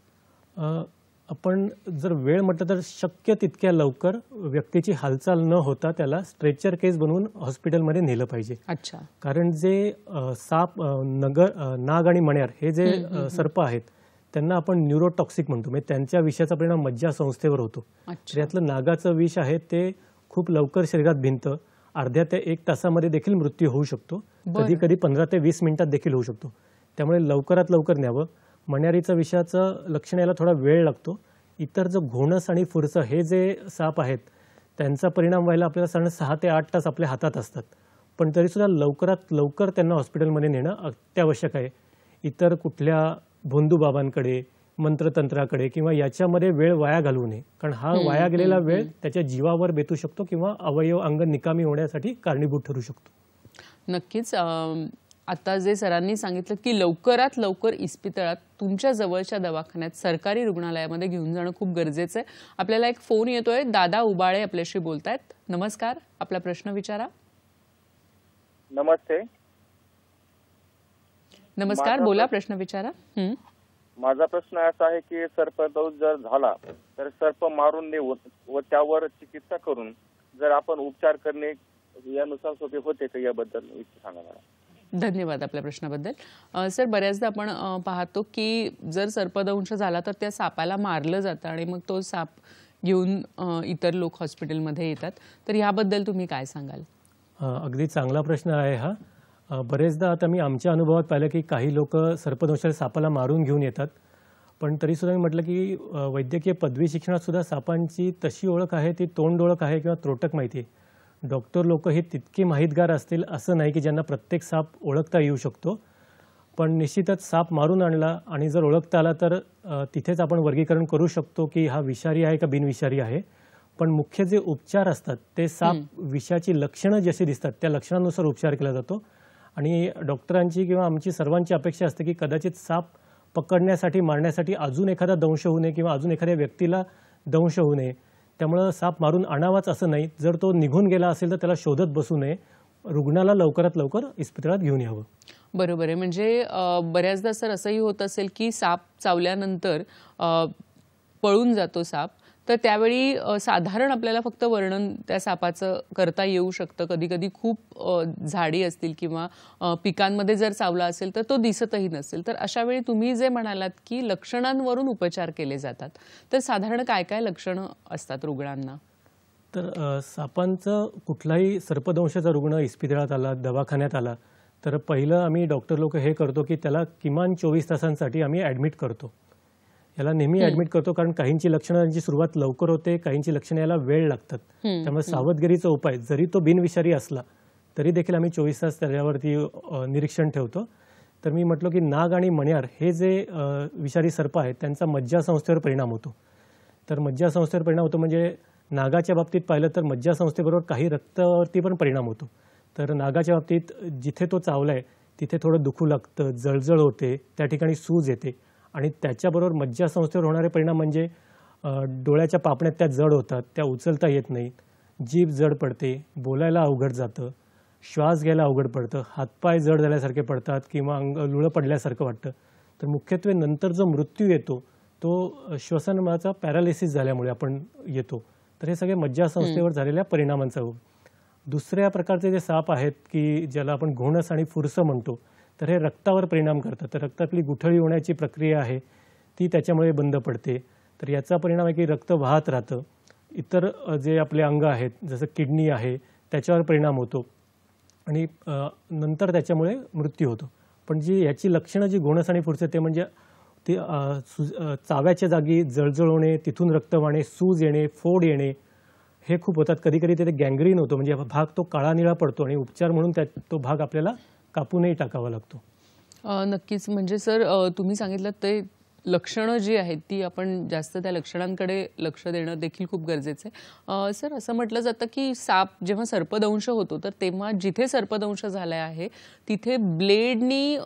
आपण जर वेळ म्हटलं तर शक्य तितक्या लवकर व्यक्तीची हालचाल न होता त्याला स्ट्रेचर केस बनवून हॉस्पिटलमध्ये नेलं पाहिजे. अच्छा. कारण जे साप, नाग आणि मण्यार हे जे सर्प आहेत त्यांना आपण न्यूरोटॉक्सिक म्हणतो, म्हणजे त्यांच्या विषाचा परिणाम मज्जा संस्थेवर होतो. तर यातलं नागाचं विष आहे ते खूप लवकर शरीरात भिनतं, अर्ध्या ते 1 तासामध्ये देखील मृत्यू होऊ शकतो, कधी कधी 15 ते 20 मिनिटात देखील होऊ शकतो. त्यामुळे लवकरात लवकर न्यावं. मण्यारीचं विषाचं लक्षण यायला थोडा वेळ लागतो. इतर जो घोणस आणि फुरसं हे जे साप आहेत त्यांचा परिणाम व्हायला आपल्याला साधारण 6 ते 8 तास आपल्या हातात असतात, पण तरीसुद्धा लवकरात लवकर त्यांना हॉस्पिटलमध्ये नेणं अत्यावश्यक आहे. इतर कुठल्या भोंदूबाबांकडे, मंत्रतंत्राकडे किंवा याच्यामध्ये वेळ वाया घालवू नये, कारण हा वाया गेलेला वेळ त्याच्या जीवावर बेतू शकतो किंवा अवयव अंग निकामी होण्यासाठी कारणीभूत ठरू शकतो. नक्कीच. आता जे सरांनी सांगितलं की लवकरात लवकर इस्पितळात तुमच्या जवळच्या दवाखान्यात सरकारी रुग्णालयामध्ये घेऊन जाणं खूप गरजेचं आहे. आपल्याला एक फोन येतोय, दादा उबाळे आपल्याशी बोलतायत. नमस्कार, आपला प्रश्न विचारा. नमस्ते. नमस्कार, बोला, प्रश्न विचारा. माझा प्रश्न असा आहे की सर्पदंश जर झाला तर सर्प मारून नेऊन व त्यावर चिकित्सा करून जर आपण उपचार करणे यानुसार सोपे होते का, याबद्दल सांगा मला. धन्यवाद आपल्या प्रश्नाबद्दल. सर, बऱ्याचदा आपण पाहतो की जर सर्पदंश झाला तर त्या सापाला मारलं जातं आणि मग तो साप घेऊन इतर लोक हॉस्पिटलमध्ये येतात. तर याबद्दल तुम्ही काय सांगाल? अगदी चांगला प्रश्न आहे हा. बरेचदा आता मी आमच्या अनुभवात पाहिलं की काही लोक सर्पदंशाला सापाला मारून घेऊन येतात, पण तरीसुद्धा मी म्हटलं की वैद्यकीय पदवी शिक्षणात सुद्धा सापांची तशी ओळख आहे, ती तोंड ओळख आहे किंवा त्रोटक माहिती आहे. डॉक्टर लोक हे तितके माहितगार असतील असं नाही की ज्यांना प्रत्येक साप ओळखता येऊ शकतो, पण निश्चितच साप मारून आणला आणि जर ओळखता आला तर तिथेच आपण वर्गीकरण करू शकतो की हा विषारी आहे का बिनविषारी आहे. पण मुख्य जे उपचार असतात ते साप विषाची लक्षणं जशी दिसतात त्या लक्षणांनुसार उपचार केला जातो. आणि डॉक्टरांची किंवा आमची सर्वांची अपेक्षा असते की कदाचित साप पकडण्यासाठी मारण्यासाठी अजून एखादा दंश होऊ नये किंवा अजून एखाद्या व्यक्तीला दंश होऊ नये. त्यामुळं साप मारून आणावाच असं नाही. जर तो निघून गेला असेल तर त्याला शोधत बसू नये, रुग्णाला लवकरात लवकर इस्पितळात घेऊन यावं. बरोबर आहे. म्हणजे बऱ्याचदा सर असंही होत असेल की साप चावल्यानंतर पळून जातो साप, तर त्यावेळी साधारण आपल्याला फक्त वर्णन त्या सापाचं करता येऊ शकतं. कधी कधी खूप झाडी असतील किंवा पिकांमध्ये जर चावला असेल तर तो दिसतही नसेल. तर अशा वेळी तुम्ही जे म्हणालात की लक्षणांवरून उपचार केले जातात, तर साधारण काय काय लक्षणं असतात रुग्णांना? तर सापांचं कुठलाही सर्पदंशाचा रुग्ण इस्पितळात आला, दवाखान्यात आला, तर पहिलं आम्ही डॉक्टर लोक हे करतो की त्याला किमान 24 तासांसाठी आम्ही ॲडमिट करतो. याला नेहमी ॲडमिट करतो कारण काहींची लक्षणांची सुरुवात लवकर होते, काहींची लक्षणं यायला वेळ लागतात. त्यामुळे सावधगिरीचा उपाय जरी तो बिनविषारी असला तरी देखील आम्ही 24 तास त्याच्यावरती निरीक्षण ठेवतो. तर मी म्हटलो की नाग आणि मण्यार हे जे विषारी सर्प आहेत त्यांचा मज्जासंस्थेवर परिणाम होतो. तर मज्जासंस्थेवर परिणाम होतो म्हणजे नागाच्या बाबतीत पाहिलं तर मज्जासंस्थेबरोबर काही रक्तावरती पण परिणाम होतो. तर नागाच्या बाबतीत जिथे तो चावलाय तिथे थोडं दुखू लागतं, जळजळ होते, त्या ठिकाणी सूज येते आणि त्याच्याबरोबर मज्जासंस्थेवर होणारे परिणाम म्हणजे डोळ्याच्या पापण्यात त्या जड होतात, त्या उचलता येत नाहीत, जीभ जड पडते, बोलायला अवघड जातं, श्वास घ्यायला अवघड पडतं, हातपाय जड झाल्यासारखे पडतात किंवा अंग लुळं पडल्यासारखं वाटतं. तर मुख्यत्वे नंतर जो मृत्यू येतो तो श्वसनमाचा पॅरालिसिस झाल्यामुळे आपण येतो. तर हे सगळे मज्जासंस्थेवर झालेल्या परिणामांचा. दुसऱ्या प्रकारचे जे साप आहेत की ज्याला आपण घोणस आणि फुरसं म्हणतो, तर हे रक्तावर परिणाम करतात. तर रक्तातली गुठळी होण्याची प्रक्रिया आहे ती त्याच्यामुळे बंद पडते. तर याचा परिणाम आहे की रक्त वाहत राहतं. इतर जे आपले अंग आहेत जसं किडनी आहे त्याच्यावर परिणाम होतो आणि नंतर त्याच्यामुळे मृत्यू होतो. पण जी याची लक्षणं जी घोणस आणि फुरसं ते म्हणजे ते चाव्याच्या जागी जळजळ होणे, तिथून रक्त वाहणे, सूज येणे, फोड येणे हे खूप होतात. कधी कधी ते गँग्रीन होतो म्हणजे भाग तो काळा निळा पडतो आणि उपचार म्हणून तो भाग आपल्याला कापूनही टाकावा लागतो. नक्कीच. म्हणजे सर तुम्ही सांगितलं ते लक्षणं जी आहेत ती आपण जास्त त्या लक्षणांकडे लक्ष देणं देखील खूप गरजेचं आहे. सर, असं म्हटलं जातं की साप जेव्हा सर्पदंश होतो तर तेव्हा जिथे सर्पदंश झाला आहे तिथे ब्लेडनी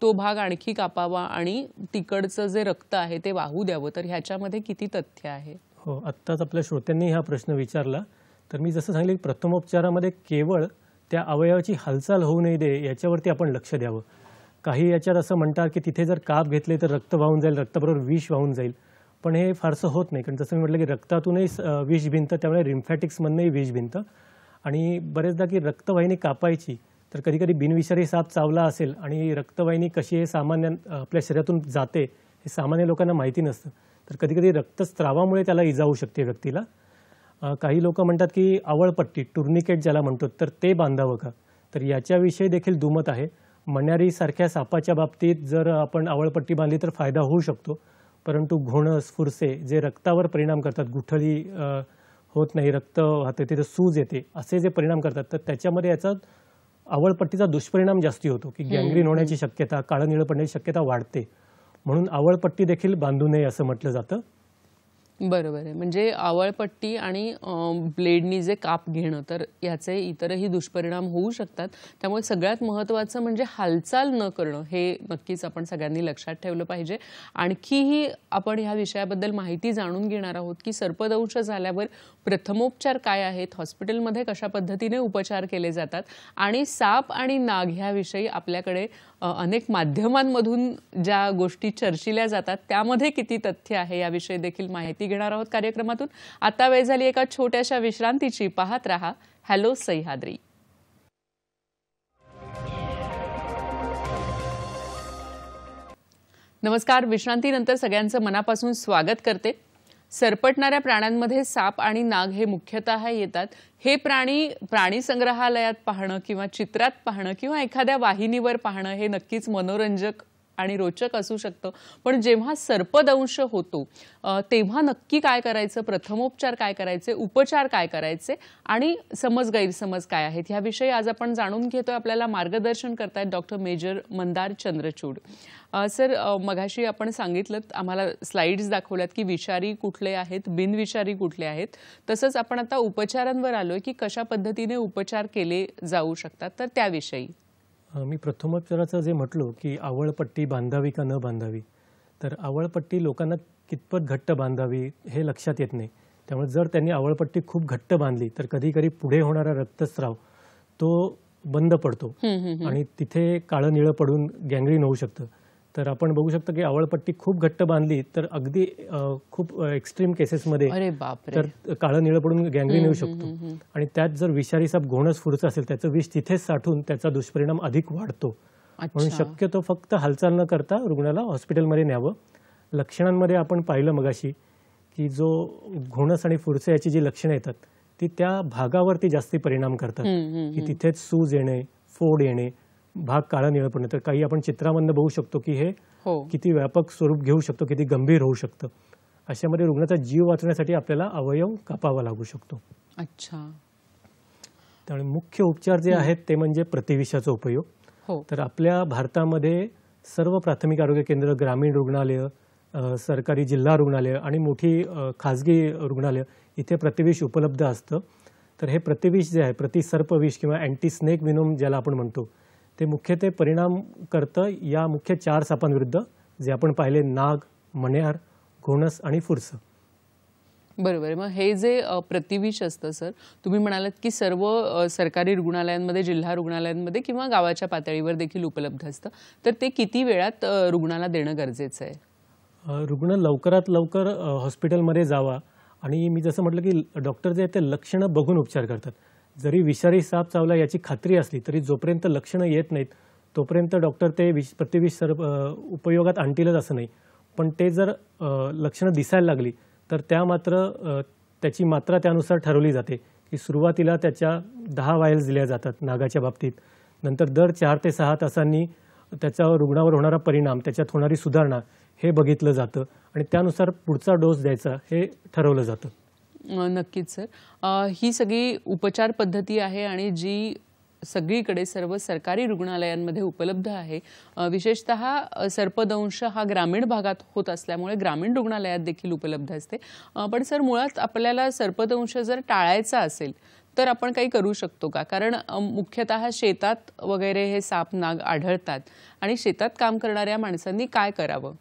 तो भाग आणखी कापावा आणि तिकडचं जे रक्त आहे ते वाहू द्यावं. तर ह्याच्यामध्ये किती तथ्य आहे? हो, आत्ताच आपल्या श्रोत्यांनी हा प्रश्न विचारला. तर मी जसं सांगितलं की प्रथमोपचारामध्ये केवळ त्या अवयवाची हालचाल होऊ नये दे याच्यावरती आपण लक्ष द्यावं. काही याच्यात असं म्हणतात की तिथे जर काप घेतले तर रक्त वाहून जाईल, रक्ताबरोबर विष वाहून जाईल, पण हे फारसं होत नाही. कारण जसं मी म्हटलं की रक्तातूनही विष भिनतं, त्यामुळे लिम्फॅटिक्समधनंही विष भिनतं. आणि बरेचदा की रक्तवाहिनी कापायची तर कधी कधी बिनविषारी साप चावला असेल आणि रक्तवाहिनी कशी हे सामान्य आपल्या शरीरातून जाते हे सामान्य लोकांना माहिती नसतं. तर कधी कधी रक्तस्त्रावामुळे त्याला इजा होऊ शकते व्यक्तीला. काही लोक म्हणतात की आवळपट्टी टुर्निकेट ज्याला म्हणतो तर ते बांधावं का, तर याच्याविषयी देखील दुमत आहे. मण्यारीसारख्या सापाच्या बाबतीत जर आपण आवळपट्टी बांधली तर फायदा होऊ शकतो, परंतु घोणस फुरसे जे रक्तावर परिणाम करतात, गुठळी होत नाही, रक्त वाहते, तिथे सूज येते, असे जे परिणाम करतात तर त्याच्यामध्ये याचा आवळपट्टीचा दुष्परिणाम जास्ती होतो की गँग्रीन होण्याची शक्यता, काळं निळं पडण्याची शक्यता वाढते. म्हणून आवळपट्टी देखील बांधू नये असं म्हटलं जातं. बरोबर आहे. म्हणजे आवळपट्टी आणि ब्लेडनी जे काप घेणं तर याचे इतरही दुष्परिणाम होऊ शकतात. त्यामुळे सगळ्यात महत्त्वाचं म्हणजे हालचाल न करणं हे नक्कीच आपण सगळ्यांनी लक्षात ठेवलं पाहिजे. आणखीही आपण ह्या विषयाबद्दल माहिती जाणून घेणार आहोत की सर्पदंश झाल्यावर प्रथमोपचार काय आहेत, हॉस्पिटलमध्ये कशा पद्धतीने उपचार केले जातात आणि साप आणि नाग ह्याविषयी आपल्याकडे अनेक माध्यमांमधून ज्या गोष्टी चर्चिल्या जातात त्यामध्ये किती तथ्य आहे याविषयी देखील माहिती घेणार आहोत कार्यक्रमातून. आता वेळ झाली एका छोट्याशा विश्रांतीची. पाहत रहा हॅलो सह्याद्री. नमस्कार. विश्रांतीनंतर सगळ्यांचं मनापासून स्वागत करते. सरपटणाऱ्या प्राण्यांमध्ये साप आणि नाग हे मुख्यतः येतात. हे प्राणी संग्रहालयात पाहणं किंवा चित्रात पाहणं किंवा एखाद्या वाहिनीवर पाहणं हे नक्कीच मनोरंजक आणि रोचक असू शकतं. पण जेव्हा सर्पदंश होतो तेव्हा नक्की काय करायचं, प्रथमोपचार काय करायचे, उपचार काय करायचे आणि समज गैरसमज काय आहेत, ह्याविषयी आज आपण जाणून घेतोय. आपल्याला मार्गदर्शन करतायत doctor major Mandar Chandrachud. Sir, मगाशी आपण सांगितलं, आम्हाला स्लाइड्स दाखवल्यात की विषारी कुठले आहेत, बिनविषारी कुठले आहेत. तसंच आपण आता उपचारांवर आलोय की कशा पद्धतीने उपचार केले जाऊ शकतात, तर त्याविषयी मी प्रथमोपचाराचं जे म्हटलो की आवळपट्टी बांधावी का न बांधावी, तर आवळपट्टी लोकांना कितपत घट्ट बांधावी हे लक्षात येत नाही. त्यामुळे जर त्यांनी आवळपट्टी खूप घट्ट बांधली तर कधी कधी पुढे होणारा रक्तस्राव तो बंद पडतो आणि तिथे काळं निळं पडून गँग्रीन होऊ शकतं. तर आपण बघू शकतो की आवळपट्टी खूप घट्ट बांधली तर अगदी खूप एक्स्ट्रीम केसेसमध्ये तर काळं निळं पडून गँग्रीन येऊ शकतो. आणि त्यात जर विषारी साप घोणस फुरचं असेल त्याचं विष तिथेच साठून त्याचा दुष्परिणाम अधिक वाढतो. म्हणून शक्यतो फक्त हालचाल न करता रुग्णाला हॉस्पिटलमध्ये न्यावं. लक्षणांमध्ये आपण पाहिलं मगाशी की जो घोणस आणि फुरसे याची जी लक्षणं येतात ती त्या भागावरती जास्ती परिणाम करतात, की तिथेच सूज येणे, फोड येणे, भाग काळा निळा पडणे. तर काही आपण चित्रामधनं बघू शकतो की हे किती व्यापक स्वरूप घेऊ शकतो, किती गंभीर होऊ शकतं. अशामध्ये रुग्णाचा जीव वाचवण्यासाठी आपल्याला अवयव कापावा लागू शकतो. अच्छा. त्यामुळे मुख्य उपचार जे आहेत ते म्हणजे प्रतिविषाचा उपयोग. तर आपल्या भारतामध्ये सर्व प्राथमिक आरोग्य केंद्र, ग्रामीण रुग्णालय, सरकारी जिल्हा रुग्णालय आणि मोठी खाजगी रुग्णालय इथे प्रतिविष उपलब्ध असतं. तर हे प्रतिविष जे आहे, प्रतिसर्पविष किंवा अँटी स्नेक विनोम ज्याला आपण म्हणतो, ते मुख्यत्वे परिणाम करतं या मुख्य 4 सापांविरुद्ध जे आपण पाहिले: नाग, मण्यार, घोणस आणि फुरसं. बरोबर आहे. मग हे जे प्रतिविष असतं सर, तुम्ही म्हणालात की सर्व सरकारी रुग्णालयांमध्ये, जिल्हा रुग्णालयांमध्ये किंवा गावाच्या पातळीवर देखील उपलब्ध असतं. तर ते किती वेळात रुग्णाला देणं गरजेचं आहे? रुग्ण लवकरात लवकर हॉस्पिटलमध्ये जावा. आणि मी जसं म्हटलं की डॉक्टर जे आहेत ते लक्षणं बघून उपचार करतात. जरी विषारी साप चावला याची खात्री असली तरी जोपर्यंत लक्षणं येत नाहीत तोपर्यंत डॉक्टर ते प्रतिविष उपयोगात आणतीलच असं नाही. पण ते जर लक्षणं दिसायला लागली तर त्याची मात्रा त्यानुसार ठरवली जाते की सुरुवातीला त्याच्या 10 वायल्स दिल्या जातात नागाच्या बाबतीत. नंतर दर 4 ते 6 तासांनी त्याचा रुग्णावर होणारा परिणाम, त्याच्यात होणारी सुधारणा हे बघितलं जातं आणि त्यानुसार पुढचा डोस द्यायचा हे ठरवलं जातं. नक्कीच सर. ही सगळी उपचार पद्धती आहे आणि जी सगळीकडे सर्व सरकारी रुग्णालयांमध्ये उपलब्ध आहे. विशेषतः सर्पदंश हा ग्रामीण भागात होत असल्यामुळे ग्रामीण रुग्णालयात देखील उपलब्ध असते. पण सर, मुळात आपल्याला सर्पदंश जर टाळायचा असेल तर आपण काही करू शकतो का? कारण मुख्यतः शेतात वगैरे हे साप नाग आढळतात आणि शेतात काम करणाऱ्या माणसांनी काय करावं?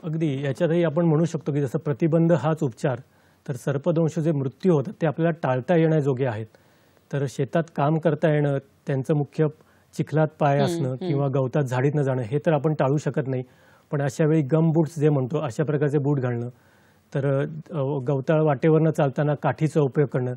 अगदी याच्यातही आपण म्हणू शकतो की जसं प्रतिबंध हाच उपचार, तर सर्पदंश जे मृत्यू होतात ते आपल्याला टाळता येण्याजोगे आहेत. तर शेतात काम करता येणं, त्यांचं मुख्य चिखलात पाय असणं किंवा गवतात झाडीत न जाणं हे तर आपण टाळू शकत नाही. पण अशा वेळी गम बूट्स जे म्हणतो अशा प्रकारचे बूट घालणं, तर गवताळ वाटेवरनं चालताना काठीचा उपयोग करणं,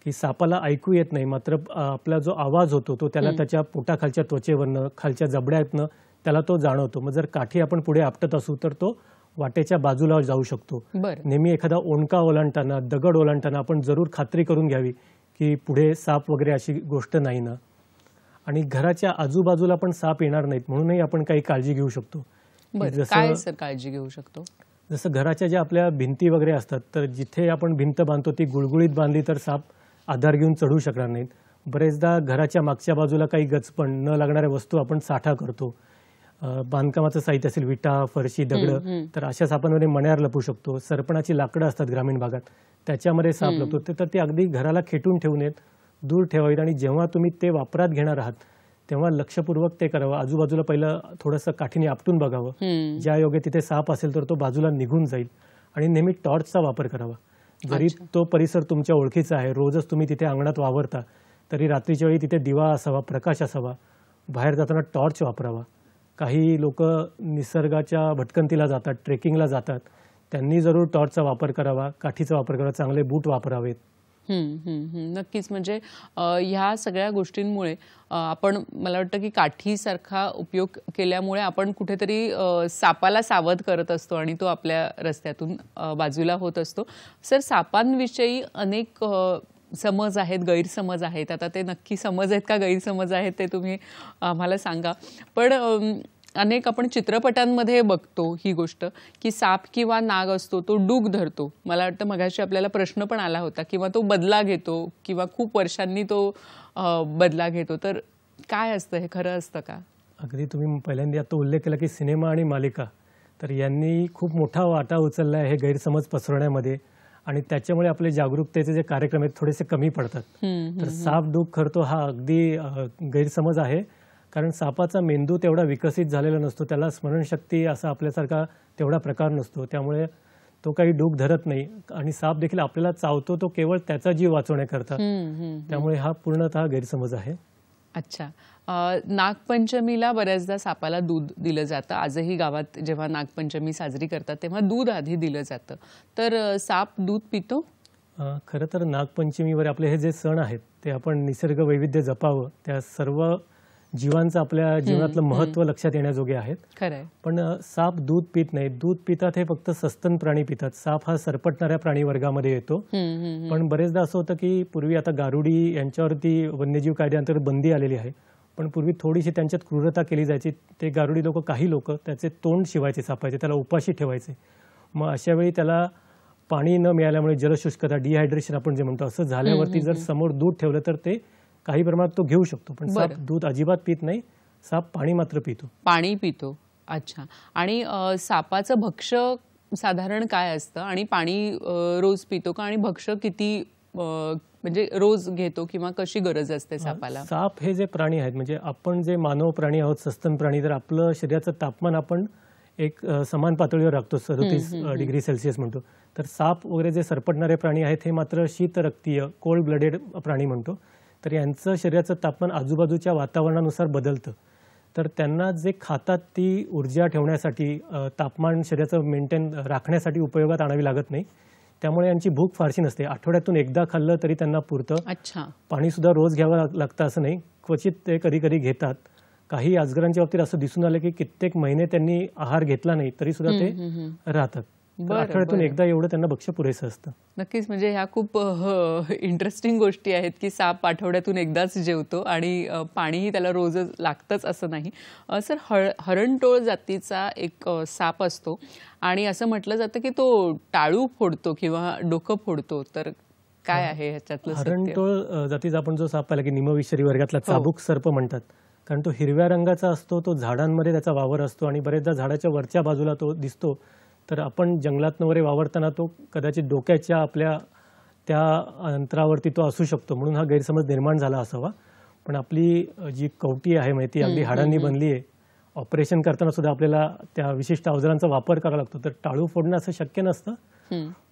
की सापाला ऐकू येत नाही मात्र आपला जो आवाज होतो तो त्याला त्याच्या पोटाखालच्या त्वचेवरनं, खालच्या जबड्यातनं त्याला तो जाणवतो. मग जर काठी आपण पुढे आपटत असू तर तो वाटेच्या बाजूला जाऊ शकतो. नेहमी एखादा ओंडका ओलांडताना, दगड ओलांडताना आपण जरूर खात्री करून घ्यावी की पुढे साप वगैरे अशी गोष्ट नाही ना. आणि घराच्या आजूबाजूला पण साप येणार नाहीत म्हणूनही आपण काही काळजी घेऊ शकतो. काय सर काळजी घेऊ शकतो? जसं घराच्या ज्या आपल्या भिंती वगैरे असतात, तर जिथे आपण भिंत बांधतो ती गुळगुळीत बांधली तर साप आधार घेऊन चढू शकणार नाहीत. बरेचदा घराच्या मागच्या बाजूला काही गचपण न लागणाऱ्या वस्तू आपण साठा करतो. बांधकामाचं साहित्य असेल, विटा, फरशी, दगड, तर अशा सापांमध्ये मण्यार लपू शकतो. सरपणाची लाकडं असतात ग्रामीण भागात, त्याच्यामध्ये साप लपतो. तर ते अगदी घराला खेटून ठेवू नयेत, दूर ठेवावीत. आणि जेव्हा तुम्ही ते वापरात घेणार आहात तेव्हा लक्षपूर्वक ते करावं. आजूबाजूला पहिलं थोडंसं काठीने आपटून बघावं. ज्या योगे तिथे साप असेल तर तो बाजूला निघून जाईल. आणि नेहमी टॉर्चचा वापर करावा. जरी तो परिसर तुमच्या ओळखीचा आहे, रोजच तुम्ही तिथे अंगणात वावरता, तरी रात्रीच्या वेळी तिथे दिवा असावा, प्रकाश असावा. बाहेर जाताना टॉर्च वापरावा. काही लोक निसर्गाच्या भटकंतीला जातात, ट्रेकिंगला जातात, त्यांनी जरूर टॉर्चचा वापर करावा, काठीचा वापर करावा, चांगले बूट वापरावेत. नक्कीच. म्हणजे ह्या सगळ्या गोष्टींमुळे आपण मला वाटतं की काठीसारखा उपयोग केल्यामुळे आपण कुठेतरी सापाला सावध करत असतो आणि तो आपल्या रस्त्यातून बाजूला होत असतो. सर, सापांविषयी अनेक समज आहेत, गैरसमज आहेत. आता ते नक्की समज आहेत का गैरसमज आहेत ते तुम्ही आम्हाला सांगा. पण अनेक आपण चित्रपटांमध्ये बघतो ही गोष्ट की साप किंवा नाग असतो तो डूक धरतो. मला वाटतं मगाशी आपल्याला प्रश्न पण आला होता, किंवा तो बदला घेतो किंवा खूप वर्षांनी तो बदला घेतो. तर काय असतं, हे खरं असतं का? अगदी तुम्ही पहिल्यांदा आता उल्लेख केला की सिनेमा आणि मालिका, तर यांनी खूप मोठा वाटा उचलला आहे हे गैरसमज पसरवण्यामध्ये, आणि त्याच्यामुळे आपले जागरूकतेचे जे कार्यक्रम आहेत थोडेसे कमी पडतात. तर साप डूक खरतो हा अगदी गैरसमज आहे, कारण सापाचा मेंदू तेवढा विकसित झालेला नसतो, त्याला स्मरणशक्ती असा आपल्यासारखा तेवढा प्रकार नसतो, त्यामुळे तो काही डूक धरत नाही. आणि साप देखील आपल्याला चावतो तो केवळ त्याचा जीव वाचवण्याकरता, त्यामुळे हा पूर्णतः गैरसमज आहे. अच्छा. नागपंचमीला बऱ्याचदा सापाला दूध दिलं जातं. आजही गावात जेव्हा नागपंचमी साजरी करतात तेव्हा दूध आधी दिलं जातं. तर साप दूध पितो? खरं तर नागपंचमीवर आपले हे जे सण आहेत ते आपण निसर्ग वैविध्य जपावं, त्या सर्व जीवांचं आपल्या जीवनातलं महत्त्व लक्षात येण्याजोगे आहेत. खरंय. पण साप दूध पित नाही. दूध पितात हे फक्त सस्तन प्राणी पितात. साप हा सरपटणाऱ्या प्राणी वर्गामध्ये येतो. पण बरेचदा असं होतं की पूर्वी, आता गारुडी यांच्यावरती वन्यजीव कायद्याअंतर्गत बंदी आलेली आहे, पण पूर्वी थोडीशी त्यांच्यात क्रूरता केली जायची. ते गारुडी लोक, काही लोक त्याचे तोंड शिवायचे सापाचे, त्याला उपाशी ठेवायचे. मग अशा वेळी त्याला पाणी न मिळाल्यामुळे जलशुष्कता, डिहायड्रेशन आपण जे म्हणतो, असं झाल्यावरती जर समोर दूध ठेवलं तर ते काही प्रमाणात तो घेऊ शकतो. पण साप दूध अजिबात पित नाही, साप पाणी मात्र पितो. पाणी पितो. अच्छा. आणि सापाचं भक्ष्य साधारण काय असतं, आणि पाणी रोज पितो का, आणि भक्ष्य किती म्हणजे रोज घेतो, किंवा कशी गरज असते सापाला? साप हे जे प्राणी आहेत, म्हणजे आपण जे मानव प्राणी आहोत, सस्तन प्राणी, तर आपलं शरीराचं तापमान आपण एक समान पातळीवर राखतो, 37 डिग्री सेल्सिअस म्हणतो. तर साप वगैरे जे सरपटणारे प्राणी आहेत हे मात्र शीतरक्तीय, कोल्ड ब्लडेड प्राणी म्हणतो. तर यांचं शरीराचं तापमान आजूबाजूच्या वातावरणानुसार बदलतं. तर त्यांना जे खातात ती ऊर्जा ठेवण्यासाठी, तापमान शरीराचं मेंटेन राखण्यासाठी उपयोगात आणावी लागत नाही. त्यामुळे यांची भूक फारशी नसते. आठवड्यातून एकदा खाल्लं तरी त्यांना पुरतं. अच्छा. पाणी सुद्धा रोज घ्यावं लागतं असं नाही, क्वचित ते कधी कधी घेतात. काही अजगरांच्या बाबतीत असं दिसून आलं की कित्येक महिने त्यांनी आहार घेतला नाही तरी सुद्धा ते राहतात. आठवड्यातून एकदा एवढं त्यांना भक्ष्य पुरेसं असतं. नक्कीच. म्हणजे ह्या खूप इंटरेस्टिंग गोष्टी आहेत की साप आठवड्यातून एकदाच जेवतो आणि पाणीही त्याला रोजच लागतंच असं नाही. सर, हरणटोळ जातीचा एक साप असतो आणि असं म्हटलं जातं की तो टाळू फोडतो किंवा डोकं फोडतो. तर काय आहे ह्याच्यातलं सत्य? हरणटोळ जातीचा आपण जो साप पाहिला की निमविषारी वर्गातला चाबूक सर्प म्हणतात, कारण तो हिरव्या रंगाचा असतो, तो झाडांमध्ये त्याचा वावर असतो आणि बरेचदा झाडाच्या वरच्या बाजूला तो दिसतो. तर आपण जंगलात वगैरे वावरताना तो कदाचित डोक्याच्या आपल्या त्या अंतरावरती तो असू शकतो, म्हणून हा गैरसमज निर्माण झाला असावा. पण आपली जी कवटी आहे माहिती, अगदी हाडांनी बनली आहे. ऑपरेशन करताना सुद्धा आपल्याला त्या विशिष्ट अवजारांचा वापर करावा लागतो. तर टाळू फोडणं असं शक्य नसतं,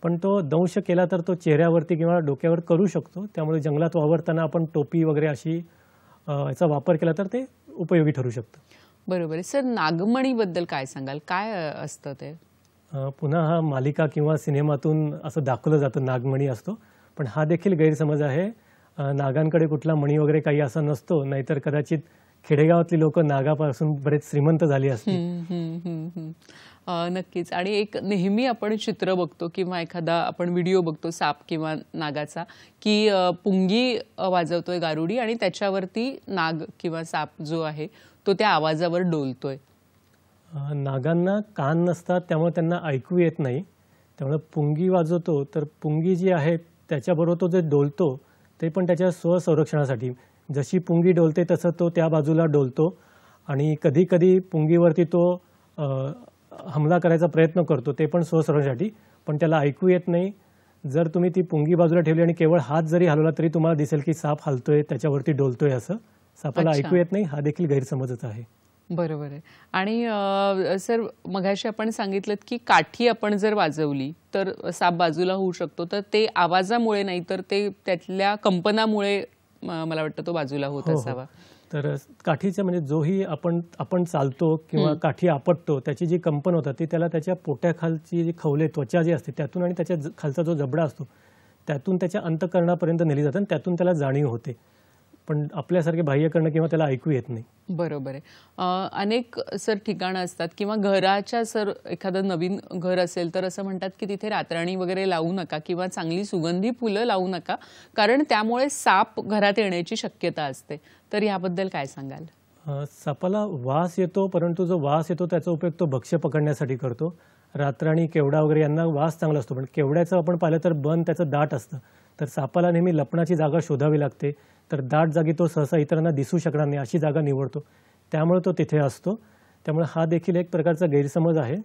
पण तो दंश केला तर तो चेहऱ्यावरती किंवा डोक्यावर करू शकतो. त्यामुळे जंगलात वावरताना आपण टोपी वगैरे अशी याचा वापर केला तर ते उपयोगी ठरू शकतं. बरोबर आहे. सर, नागमणीबद्दल काय सांगाल? काय असतं ते? पुन्हा हा मालिका किंवा सिनेमातून असं दाखवलं जातं नागमणी असतो, पण हा देखील गैरसमज आहे. नागांकडे कुठला मणी वगैरे काही असा नसतो, नाहीतर कदाचित खेडेगावातली लोक नागापासून बरेच श्रीमंत झाली असतील. नक्कीच. आणि एक नेहमी आपण चित्र बघतो किंवा एखादा आपण व्हिडिओ बघतो साप किंवा नागाचा, की पुंगी वाजवतोय गारुडी आणि त्याच्यावरती नाग किंवा साप जो आहे तो त्या आवाजावर डोलतोय. नागांना कान नसतात, त्यामुळे त्यांना ऐकू येत नाही. त्यामुळे पुंगी वाजवतो तर पुंगी जी आहे त्याच्याबरोबर तो जे डोलतो ते पण त्याच्या स्वसंरक्षणासाठी. जशी पुंगी डोलते तसं तो त्या बाजूला डोलतो आणि कधी कधी पुंगीवरती तो हमला करायचा प्रयत्न करतो, ते पण स्वसंरक्षणासाठी, पण त्याला ऐकू येत नाही. जर तुम्ही ती पुंगी बाजूला ठेवली आणि केवळ हात जरी हलवला तरी तुम्हाला दिसेल की साप हलतोय, त्याच्यावरती डोलतोय. असं सापाला ऐकू येत नाही, हा देखील गैरसमजच आहे. बरोबर आहे. आणि सर, मगाशी आपण सांगितलं की काठी आपण जर वाजवली तर साप बाजूला होऊ शकतो, तर ते आवाजामुळे नाही तर ते त्यातल्या कंपनामुळे मला वाटतं तो बाजूला होत असावा. तर काठीचं म्हणजे जोही आपण चालतो किंवा काठी आपटतो त्याची जी कंपन होतात ती त्याला त्याच्या पोट्याखालची जी खवले त्वचा जी असते त्यातून आणि त्याच्या खालचा जो जबडा असतो त्यातून त्याच्या अंतःकरणापर्यंत नेली जातात आणि त्यातून त्याला जाणीव होते. पण आपल्यासारखे बाह्य करणं किंवा त्याला ऐकू येत नाही. बरोबर आहे. अनेक सर ठिकाणं असतात किंवा घराच्या सर एखादं नवीन घर असेल तर असं म्हणतात की तिथे रातराणी वगैरे लावू नका किंवा चांगली सुगंधी फुलं लावू नका, कारण त्यामुळे साप घरात येण्याची शक्यता असते. तर याबद्दल काय सांगाल? सापाला वास येतो, परंतु जो वास येतो त्याचा उपयोग तो भक्ष्य पकडण्यासाठी करतो. रातराणी, केवडा वगैरे यांना वास चांगला असतो, पण केवड्याचं आपण पाहिलं तर बन त्याचं दाट असतं, तर सापाला नेहमी लपण्याची जागा शोधावी लागते. तर दाट जागी तो सहसा इतरांना दिसू शकणार नाही अशी जागा निवडतो, त्यामुळे तो तिथे असतो. त्यामुळे हा देखील एक प्रकारचा गैरसमज आहे.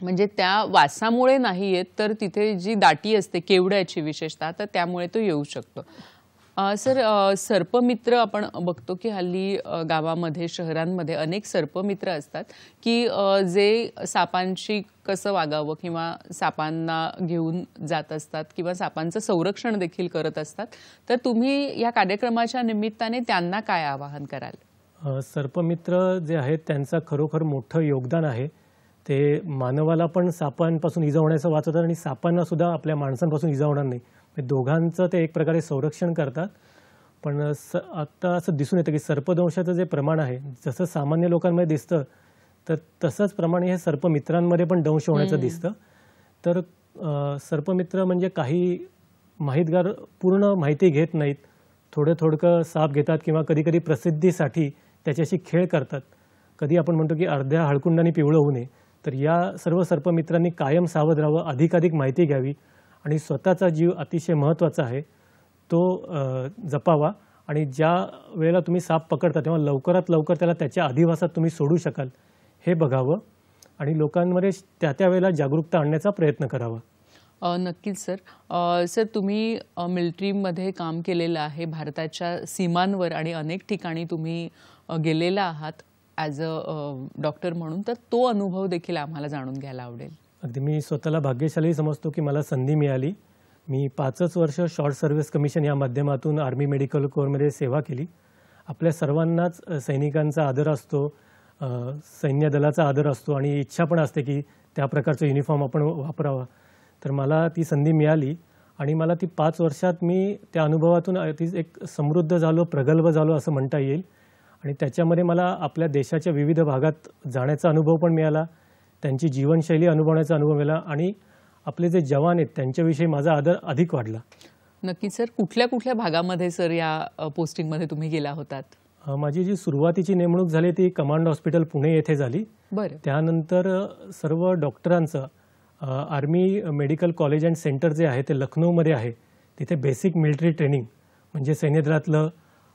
म्हणजे त्या वासामुळे नाही येत, तर तिथे जी दाटी असते केवड्याची विशेषतः, तर त्यामुळे तो येऊ शकतो. सर, सर्पमित्र आपण बघतो की हल्ली गावामध्ये, शहरांमध्ये अनेक सर्पमित्र असतात की जे सापांशी कसं वागावं किंवा सापांना घेऊन जात असतात किंवा सापांचं संरक्षण देखील करत असतात. तर तुम्ही या कार्यक्रमाच्या निमित्ताने त्यांना काय आवाहन कराल? सर्पमित्र जे आहेत त्यांचं खरोखर मोठं योगदान आहे. ते मानवाला पण सापांपासून इजा होण्याचं वाचवतात आणि सापांना सुद्धा आपल्या माणसांपासून इजा होणार नाही, दोघांचं ते एक प्रकारे संरक्षण करतात. पण आता असं दिसून येतं की सर्पदंशाचं जे प्रमाण आहे, जसं सामान्य लोकांमध्ये दिसतं तर तसंच प्रमाणे हे सर्पमित्रांमध्ये पण दंश होण्याचं दिसतं. तर सर्पमित्र म्हणजे काही माहितगार पूर्ण माहिती घेत नाहीत, थोडं साप घेतात किंवा कधीकधी प्रसिद्धीसाठी त्याच्याशी खेळ करतात. कधी आपण म्हणतो की अर्ध्या हळकुंडाने पिवळं होऊ नये. तर या सर्व सर्पमित्रांनी कायम सावध राहावं, अधिकाधिक माहिती घ्यावी आणि स्वतःचा जीव अतिशय महत्त्वाचा आहे तो जपावा. आणि ज्या वेळेला तुम्ही साप पकडता तेव्हा लवकरात लवकर त्याला त्याच्या अधिवासात तुम्ही सोडू शकाल हे बघावं आणि लोकांमध्ये त्या वेळेला जागरूकता आणण्याचा प्रयत्न करावा. नक्कीच सर. सर, तुम्ही मिलिटरीमध्ये काम केलेलं आहे, भारताच्या सीमांवर आणि अनेक ठिकाणी तुम्ही गेलेला आहात ॲज अ डॉक्टर म्हणून, तर तो अनुभव देखील आम्हाला जाणून घ्यायला आवडेल. अगदी मी स्वतःला भाग्यशाली समजतो की मला संधी मिळाली. मी 5 वर्ष शॉर्ट सर्व्हिस कमिशन या माध्यमातून आर्मी मेडिकल कोअरमध्ये सेवा केली. आपल्या सर्वांनाच सैनिकांचा आदर असतो, सैन्य दलाचा आदर असतो आणि इच्छा पण असते की त्या प्रकारचं युनिफॉर्म आपण वापरावा. तर मला ती संधी मिळाली आणि मला ती 5 वर्षात मी त्या अनुभवातून एक समृद्ध झालो, प्रगल्भ झालो असं म्हणता येईल. आणि त्याच्यामध्ये मला आपल्या देशाच्या विविध भागात जाण्याचा अनुभव पण मिळाला, त्यांची जीवनशैली अनुभवण्याचा अनुभव मिळाला आणि आपले जे जवान आहेत त्यांच्याविषयी माझा आदर अधिक वाढला. नक्की सर. कुठल्या कुठल्या भागामध्ये सर या पोस्टिंगमध्ये तुम्ही गेला होतात? माझी जी सुरुवातीची नेमणूक झाली ती कमांड हॉस्पिटल पुणे येथे झाली. बरं. त्यानंतर सर्व डॉक्टरांचं army medical college and centre जे आहे ते लखनौमध्ये आहे. तिथे बेसिक मिलिटरी ट्रेनिंग म्हणजे सैन्यदलातलं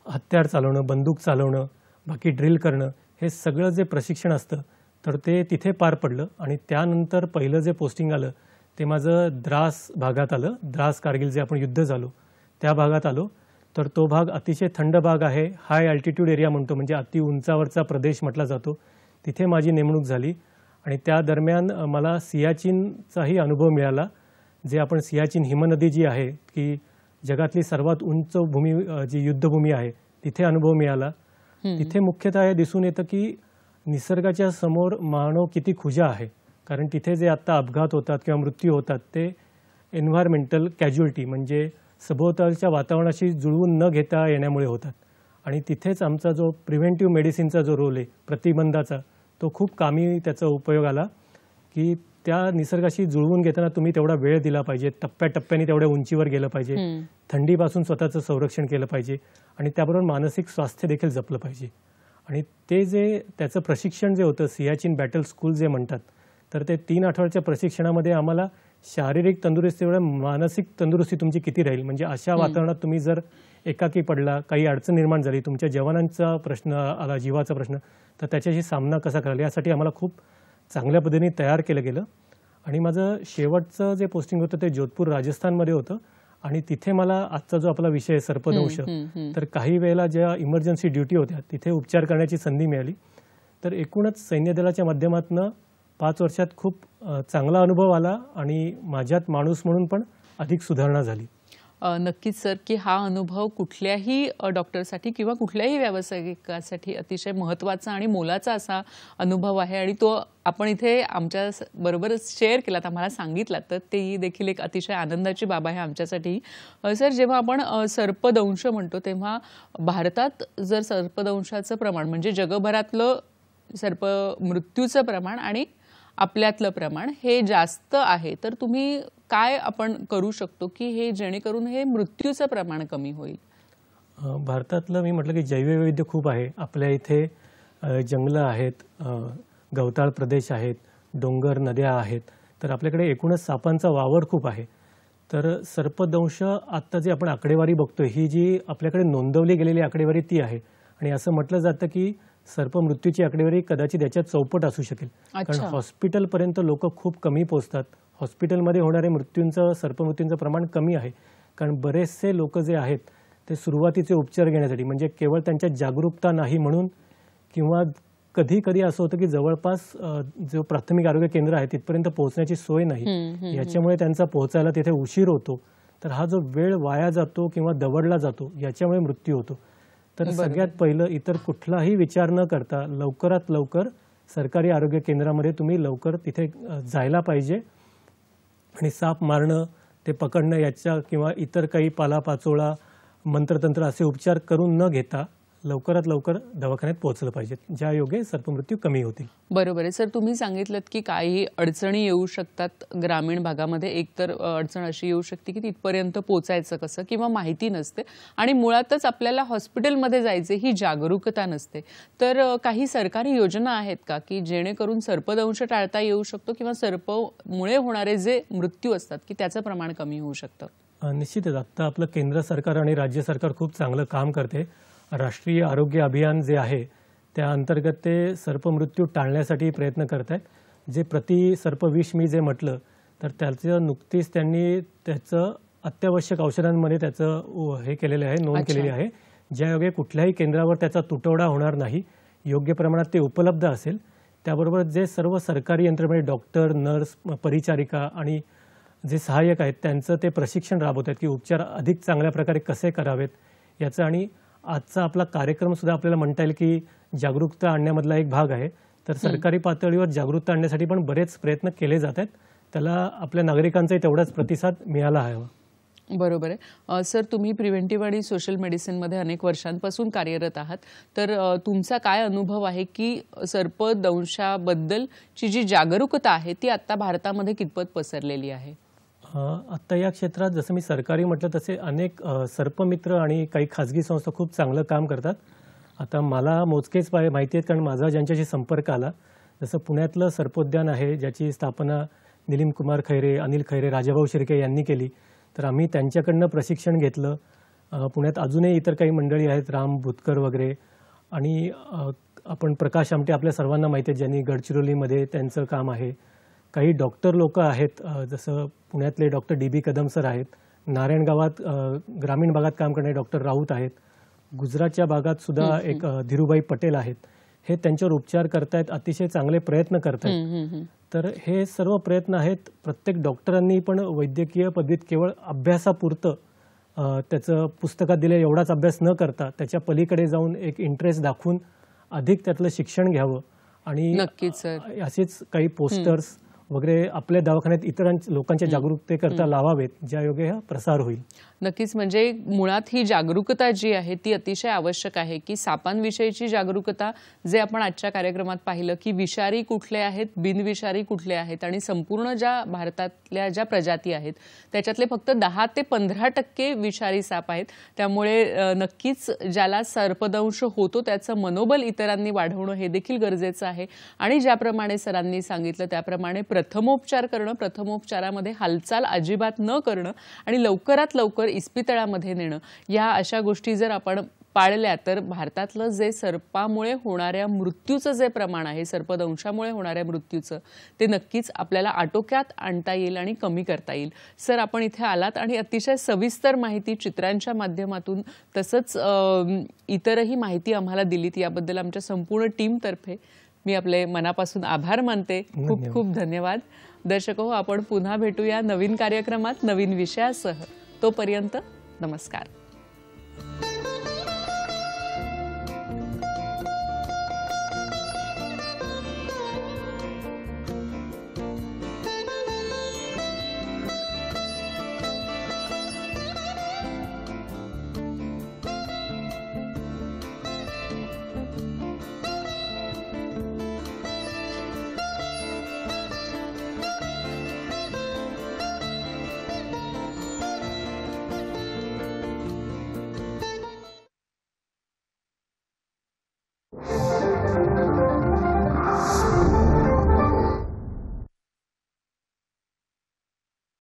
हत्यार चालवणं, बंदूक चालवणं, बाकी ड्रिल करणं हे सगळं जे प्रशिक्षण असतं तर ते तिथे पार पडलं. आणि त्यानंतर पहिलं जे पोस्टिंग आलं ते माझं द्रास भागात आलं. द्रास कारगिल जे आपण युद्ध झालो त्या भागात आलो. तर तो भाग अतिशय थंड भाग आहे, हाय अल्टिट्यूड एरिया म्हणतो, म्हणजे अति उंचावरचा प्रदेश म्हटला जातो. तिथे माझी नेमणूक झाली आणि त्या दरम्यान मला सियाचीनचाही अनुभव मिळाला. जे आपण सियाचीन हिमनदी जी आहे की जगातली सर्वात उंच भूमी जी युद्धभूमी आहे तिथे अनुभव मिळाला. तिथे मुख्यतः हे दिसून येतं की निसर्गाच्या समोर मानव किती खुजा आहे, कारण तिथे जे आता अपघात होतात किंवा मृत्यू होतात ते एन्व्हायरमेंटल कॅज्युअल्टी म्हणजे सभोवतालच्या वातावरणाशी जुळवून न घेता येण्यामुळे होतात. आणि तिथेच आमचा जो प्रिव्हेंटिव्ह मेडिसिनचा जो रोल आहे प्रतिबंधाचा तो खूप कामी त्याचा उपयोग आला की त्या निसर्गाशी जुळवून घेताना तुम्ही तेवढा वेळ दिला पाहिजे, टप्प्याटप्प्याने तेवढ्या उंचीवर गेलं पाहिजे, थंडीपासून स्वतःचं संरक्षण केलं पाहिजे आणि त्याबरोबर मानसिक स्वास्थ्य देखील जपलं पाहिजे. आणि ते जे त्याचं प्रशिक्षण जे होतं सियाचीन बॅटल स्कूल जे म्हणतात, तर ते 3 आठवड्याच्या प्रशिक्षणामध्ये आम्हाला शारीरिक तंदुरुस्तीमुळे मानसिक तंदुरुस्ती तुमची किती राहील, म्हणजे अशा वातावरणात तुम्ही जर एकाकी पडला, काही अडचण निर्माण झाली, तुमच्या जवानांचा प्रश्न आला, जीवाचा प्रश्न, तर त्याच्याशी सामना कसा कराल यासाठी आम्हाला खूप चांगल्या पद्धतीने तयार केलं गेलं. आणि माझं शेवटचं जे पोस्टिंग होतं ते जोधपूर राजस्थानमध्ये होतं. आणि तिथे मला आजचा जो आपला विषय सर्पदंश, तर काही वेळेला ज्या इमर्जन्सी ड्युटी होत्या तिथे उपचार करण्याची संधी मिळाली. तर एकूणच सैन्य दलाच्या माध्यमातून 5 वर्षात खूप चांगला अनुभव आला आणि माझ्यात माणूस म्हणून पण अधिक सुधारणा झाली. नक्कीच सर, की हा अनुभव कुठल्याही डॉक्टरसाठी किंवा कुठल्याही व्यावसायिकासाठी अतिशय महत्त्वाचा आणि मोलाचा असा अनुभव आहे आणि तो आपण इथे आमच्या बरोबरच शेअर केलात, आम्हाला सांगितलात, तर तेही देखील एक अतिशय आनंदाची बाब आहे आमच्यासाठी. सर, जेव्हा आपण सर्पदंश म्हणतो तेव्हा भारतात जर सर्पदंशाचं प्रमाण म्हणजे जगभरातलं सर्प मृत्यूचं प्रमाण आणि आपल्यातलं प्रमाण हे जास्त आहे, तर तुम्ही काय आपण करू शकतो की हे जेणेकरून हे मृत्यूचं प्रमाण कमी होईल? भारतातलं मी म्हटलं की जैववैविध्य खूप आहे. आपल्या इथे जंगलं आहेत, गवताळ प्रदेश आहेत, डोंगर नद्या आहेत, तर आपल्याकडे एकूणच सापांचा वावर खूप आहे. तर सर्पदंश आत्ता जे आपण आकडेवारी बघतोय ही जी आपल्याकडे नोंदवली गेलेली आकडेवारी ती आहे आणि असं म्हटलं जातं की सर्पमृत्यूची आकडेवारी कदाचित याच्यात चौपट असू शकेल. कारण हॉस्पिटलपर्यंत लोक खूप कमी पोहोचतात. हॉस्पिटलमध्ये होणारे सर्पमृत्यूंचं प्रमाण कमी आहे. कारण बरेचसे लोक जे आहेत ते सुरुवातीचे उपचार घेण्यासाठी म्हणजे केवळ त्यांच्या जागरूकता नाही म्हणून किंवा कधी कधी असं होतं की जवळपास जो प्राथमिक आरोग्य केंद्र आहे तिथपर्यंत पोहोचण्याची सोय नाही, याच्यामुळे त्यांचा पोहोचायला तिथे उशीर होतो. तर हा जो वेळ वाया जातो किंवा दवडला जातो याच्यामुळे मृत्यू होतो. तर सगळ्यात पहिलं इतर कुठलाही विचार न करता लवकरात लवकर सरकारी आरोग्य केंद्रामध्ये तुम्ही लवकर तिथे जायला पाहिजे आणि साप मारणं, ते पकडणं याच्या किंवा इतर काही पालापाचोळा, मंत्रतंत्र असे उपचार करून न घेता लवकरात लवकर दवाखान्यात पोहोचलं पाहिजे, ज्या योगे सर्पमृत्यू कमी होतील. बरोबर आहे सर, तुम्ही सांगितलं की काही अडचणी येऊ शकतात ग्रामीण भागामध्ये. एकतर अडचण अशी येऊ शकते की तिथपर्यंत पोचायचं कसं किंवा माहिती नसते आणि मुळातच आपल्याला हॉस्पिटलमध्ये जायचे ही जागरूकता नसते. तर काही सरकारी योजना आहेत का की जेणेकरून सर्पदंश टाळता येऊ शकतो किंवा सर्पमुळे होणारे जे मृत्यू असतात की त्याचं प्रमाण कमी होऊ शकतं? निश्चितच आता आपलं केंद्र सरकार आणि राज्य सरकार खूप चांगलं काम करते. राष्ट्रीय आरोग्य अभियान जे आहे त्या अंतर्गत ते सर्पमृत्यू टाळण्यासाठी प्रयत्न करत आहेत. जे प्रति सर्पविष मी जे म्हटलं तर त्याचं नुकतीच त्यांनी त्याचं अत्यावश्यक औषधांमध्ये त्याचं हे केलेलं आहे, नोंद केलेली आहे, ज्यायोगे कुठल्याही केंद्रावर त्याचा तुटवडा होणार नाही, योग्य प्रमाणात ते उपलब्ध असेल. त्याबरोबर जे सर्व सरकारी यंत्रणा डॉक्टर, नर्स, परिचारिका आणि जे सहाय्यक आहेत त्यांचं ते प्रशिक्षण राबवत आहेत की उपचार अधिक चांगल्या प्रकारे कसे करावेत याचं. आणि आजचा आपला कार्यक्रम सुद्धा आपल्याला म्हणता येईल की जागरूकता आणण्यामधला एक भाग आहे. तर सरकारी पातळीवर जागरूकता आणण्यासाठी पण बरेच प्रयत्न केले जात आहेत. त्याला आपल्या नागरिकांचाही तेवढाच प्रतिसाद मिळाला हवा. बरोबर आहे सर, तुम्ही प्रिव्हेंटिव्ह आणि सोशल मेडिसिनमध्ये अनेक वर्षांपासून कार्यरत आहात. तर तुमचा काय अनुभव आहे की सर्पदंशाबद्दलची जी जागरूकता आहे ती आता भारतामध्ये कितपत पसरलेली आहे? आत्ता या क्षेत्रात जसं मी सरकारी म्हटलं तसे अनेक सर्पमित्र आणि काही खाजगी संस्था खूप चांगलं काम करतात. आता मला मोजकेच माहिती आहेत कारण माझा ज्यांच्याशी संपर्क आला, जसं पुण्यातलं सर्पोद्यान आहे ज्याची स्थापना निलीम कुमार खैरे, अनिल खैरे, राजाभाऊ शिर्के यांनी केली. तर आम्ही त्यांच्याकडनं प्रशिक्षण घेतलं. पुण्यात अजूनही इतर काही मंडळी आहेत, राम भुतकर वगैरे, आणि आपण प्रकाश आमटे आपल्या सर्वांना माहिती आहे ज्यांनी गडचिरोलीमध्ये त्यांचं काम आहे. काही डॉक्टर लोक आहेत, जसं पुण्यातले डॉक्टर DB कदम सर आहेत, नारायणगावात ग्रामीण भागात काम करणारे डॉक्टर राऊत आहेत, गुजरातच्या भागात सुद्धा एक धीरूभाई पटेल आहेत. हे त्यांच्यावर उपचार करतायत, अतिशय चांगले प्रयत्न करतायत. तर हे सर्व प्रयत्न आहेत. प्रत्येक डॉक्टरांनी पण वैद्यकीय पदवीत केवळ अभ्यासापुरतं त्याचं पुस्तकात दिले एवढाच अभ्यास न करता त्याच्या पलीकडे जाऊन एक इंटरेस्ट दाखवून अधिक त्यातलं शिक्षण घ्यावं आणि नक्कीच सर असेच काही पोस्टर्स वगैरे आपल्या दवाखान्यात इतर लोकांच्या जागरूकतेकरता लावावेत, ज्या योगे हा प्रसार होईल. नक्कीच, म्हणजे मुळात ही जागरूकता जी आहे ती अतिशय आवश्यक आहे की सापांविषयीची जागरूकता, जे आपण आजच्या कार्यक्रमात पाहिलं की विषारी कुठले आहेत, बिनविषारी कुठले आहेत आणि संपूर्ण ज्या भारतातल्या ज्या प्रजाती आहेत त्याच्यातले फक्त 10 ते 15% विषारी साप आहेत. त्यामुळे नक्कीच ज्याला सर्पदंश होतो त्याचं मनोबल इतरांनी वाढवणं हे देखील गरजेचं आहे. आणि ज्याप्रमाणे सरांनी सांगितलं त्याप्रमाणे प्रथमोपचार करणं, प्रथमोपचारामध्ये हालचाल अजिबात न करणं आणि लवकरात लवकर इस्पितळामध्ये नेणं, या अशा गोष्टी जर आपण पाळल्या तर भारतातलं जे सर्पामुळे होणाऱ्या मृत्यूचं जे प्रमाण आहे, सर्पदंशामुळे होणाऱ्या मृत्यूचं, ते नक्कीच आपल्याला आटोक्यात आणता येईल आणि कमी करता येईल. सर, आपण इथे आलात आणि अतिशय सविस्तर माहिती चित्रांच्या माध्यमातून तसंच इतरही माहिती आम्हाला दिलीत, याबद्दल आमच्या संपूर्ण टीमतर्फे मी आपले मनापासून आभार मानते. खूप खूप धन्यवाद. दर्शको, आपण पुन्हा भेटूया नवीन कार्यक्रमात नवीन विषयासह. तोपर्यंत नमस्कार.